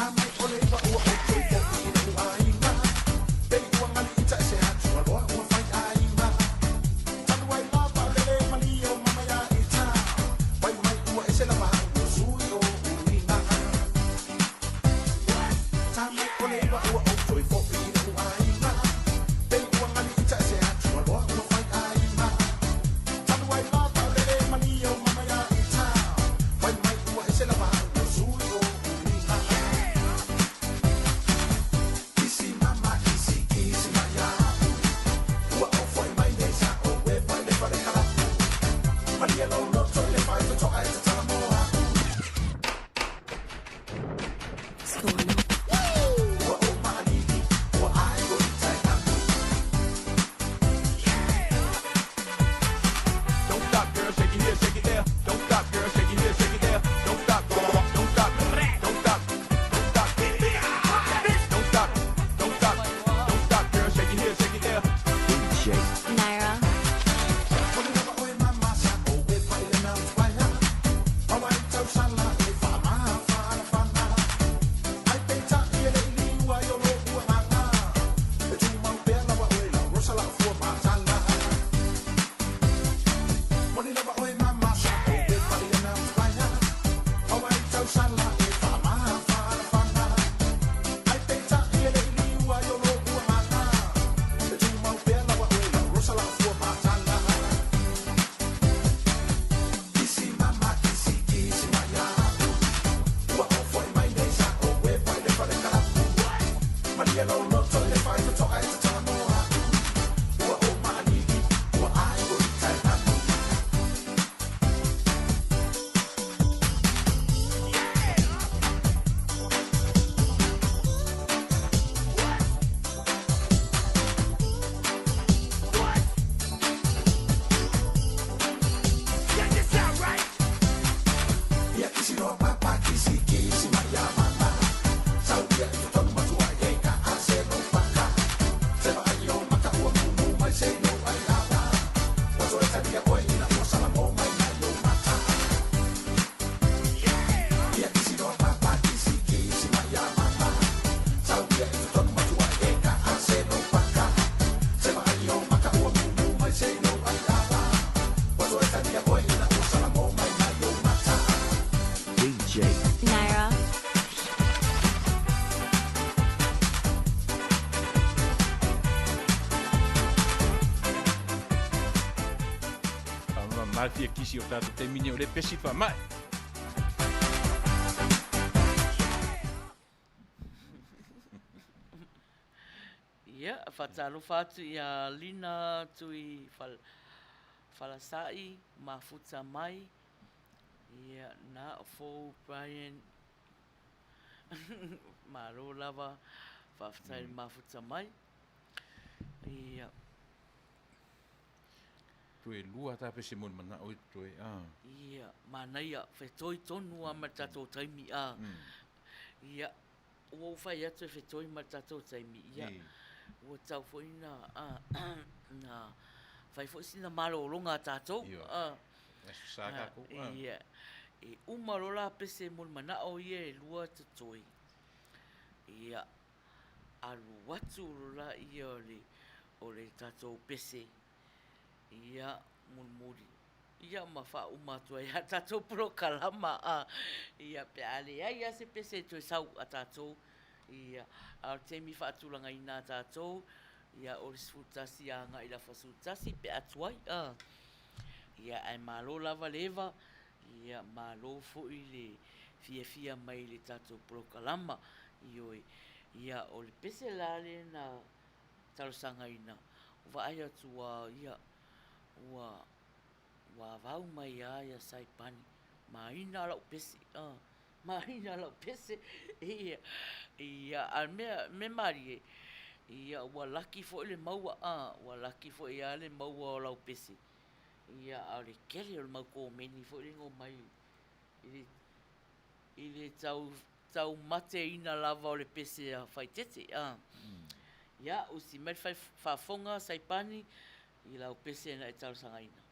Speaker 2: mai fia kisi o tātou te mini o le pesi wha mai.
Speaker 1: Ia, whatalo whatu ia lina tui whalasai, mafuta mai. Ia, na fō Brian, maro lava, whawhatai mafuta mai. Ia.
Speaker 2: Tue lua tā pese mon mana oi tue.
Speaker 1: Ia, Manuia, whetoi tonu a ma tatou taimi a. Ia, ua whai atu e whetoi ma tatou taimi. Ia, ua tau whoina na whai fo sina malo longa tatou. Ia, e umarola pese mon mana o ia e lua tatoi. Ia, alu watu rola ia o le tatou pese. Ia, mulmuri. Ia, mawha umatua ia tatou pro kalama. Ia, pe ale ia se pese toi sau a tatou. Ia, al temi whaatulanga ina tatou. Ia, o le sfutasi a nga ila fasutasi pe atuai. Ia, ai malo lava leva. Ia, malo fo i le fia mai le tatou pro kalama. Ia, o le pese lale na talosanga ina. Wa ai atua, ia, wa vau mai ia saipani. Maina lau pese. Maina lau pese. Ia, al me marie. Ia, wa laki fo le maua. Wa laki fo ia le maua o lau pese. Ia, au le kele o le mau kōmeni fo le ngō mai. Ile tau mate ina lava o le pese a whaitete. Ia, usi mai whafonga saipani. I lau pese na e tau sangaina.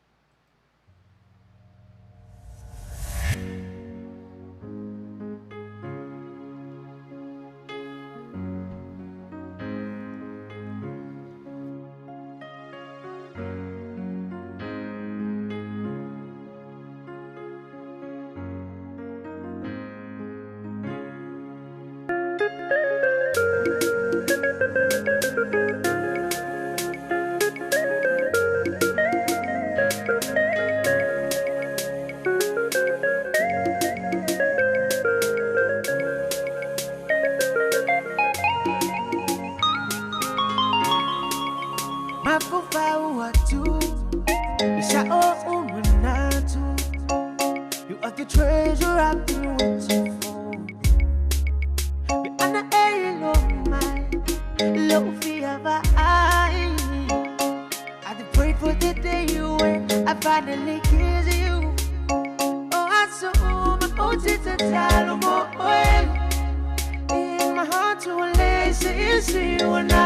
Speaker 3: You are the treasure I've been waiting for. Me and I love my love forever. I prayed for the day you went. I finally kissed you. Oh, I saw my own sister tell more in my heart to lazy you and I.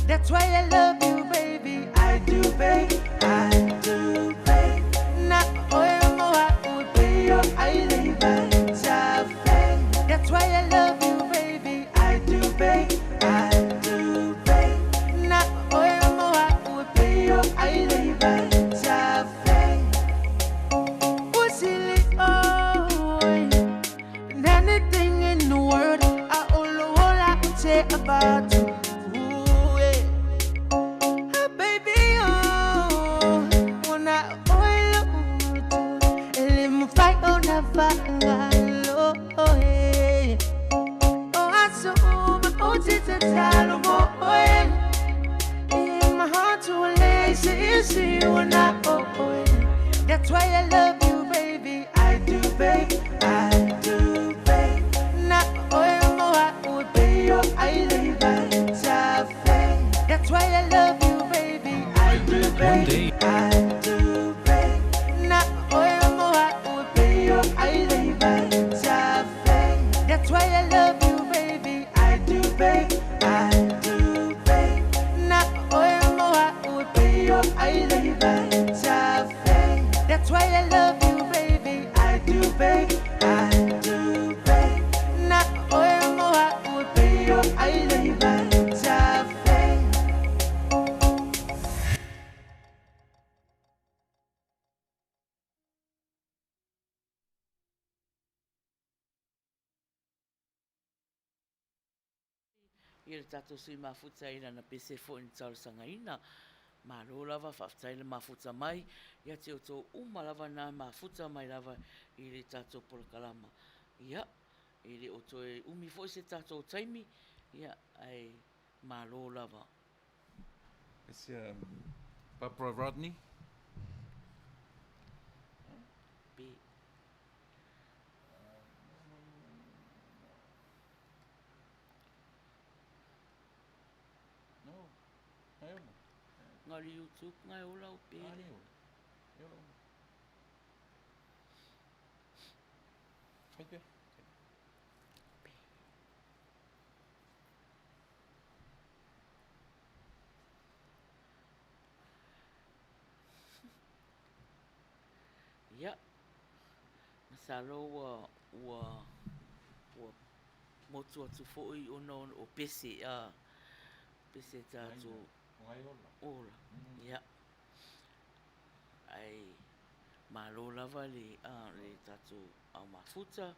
Speaker 3: That's why I love you, baby. I do, babe. I do, babe. Not I live by that's why I love you, baby. I do, babe. I do, babe. Not oil more would pay you. I live by what's silly? Oh, and anything in the world, I all I can say about you. That's why I love you, baby. I do, babe. I do, babe. Not oil more would pay you. I live by that's why I love you, baby. I do, babe. I do, babe. Not oil more would pay you. I live by that's why I love you, baby. I do, babe. I do, babe. Not oil more would pay you. I live by that's why I love you, baby. I do, babe. I do, babe. Not oil more would pay you. I live by Ia tato sui mafuta ina na pese fo in tau sangaina.
Speaker 1: Malo lava whaftai le mafuta mai, ia te o tō uma lava nā mafuta mai lava i le tātou polokalama. Ia, i le o tō e umi fo se tātou taimi, ia ai malo lava.
Speaker 2: It's Papa Rodney.
Speaker 1: Be.
Speaker 2: No, ai ona.
Speaker 1: Ngari YouTube, ngai ola o pere.
Speaker 2: Ai ona. Ai ona. Fai pe.
Speaker 1: Ia, masalo ua motu atu fo'i ono o pese a pese tātou
Speaker 2: Ngai ola.
Speaker 1: ola. Ia. Ai malo lava le tātou au mafuta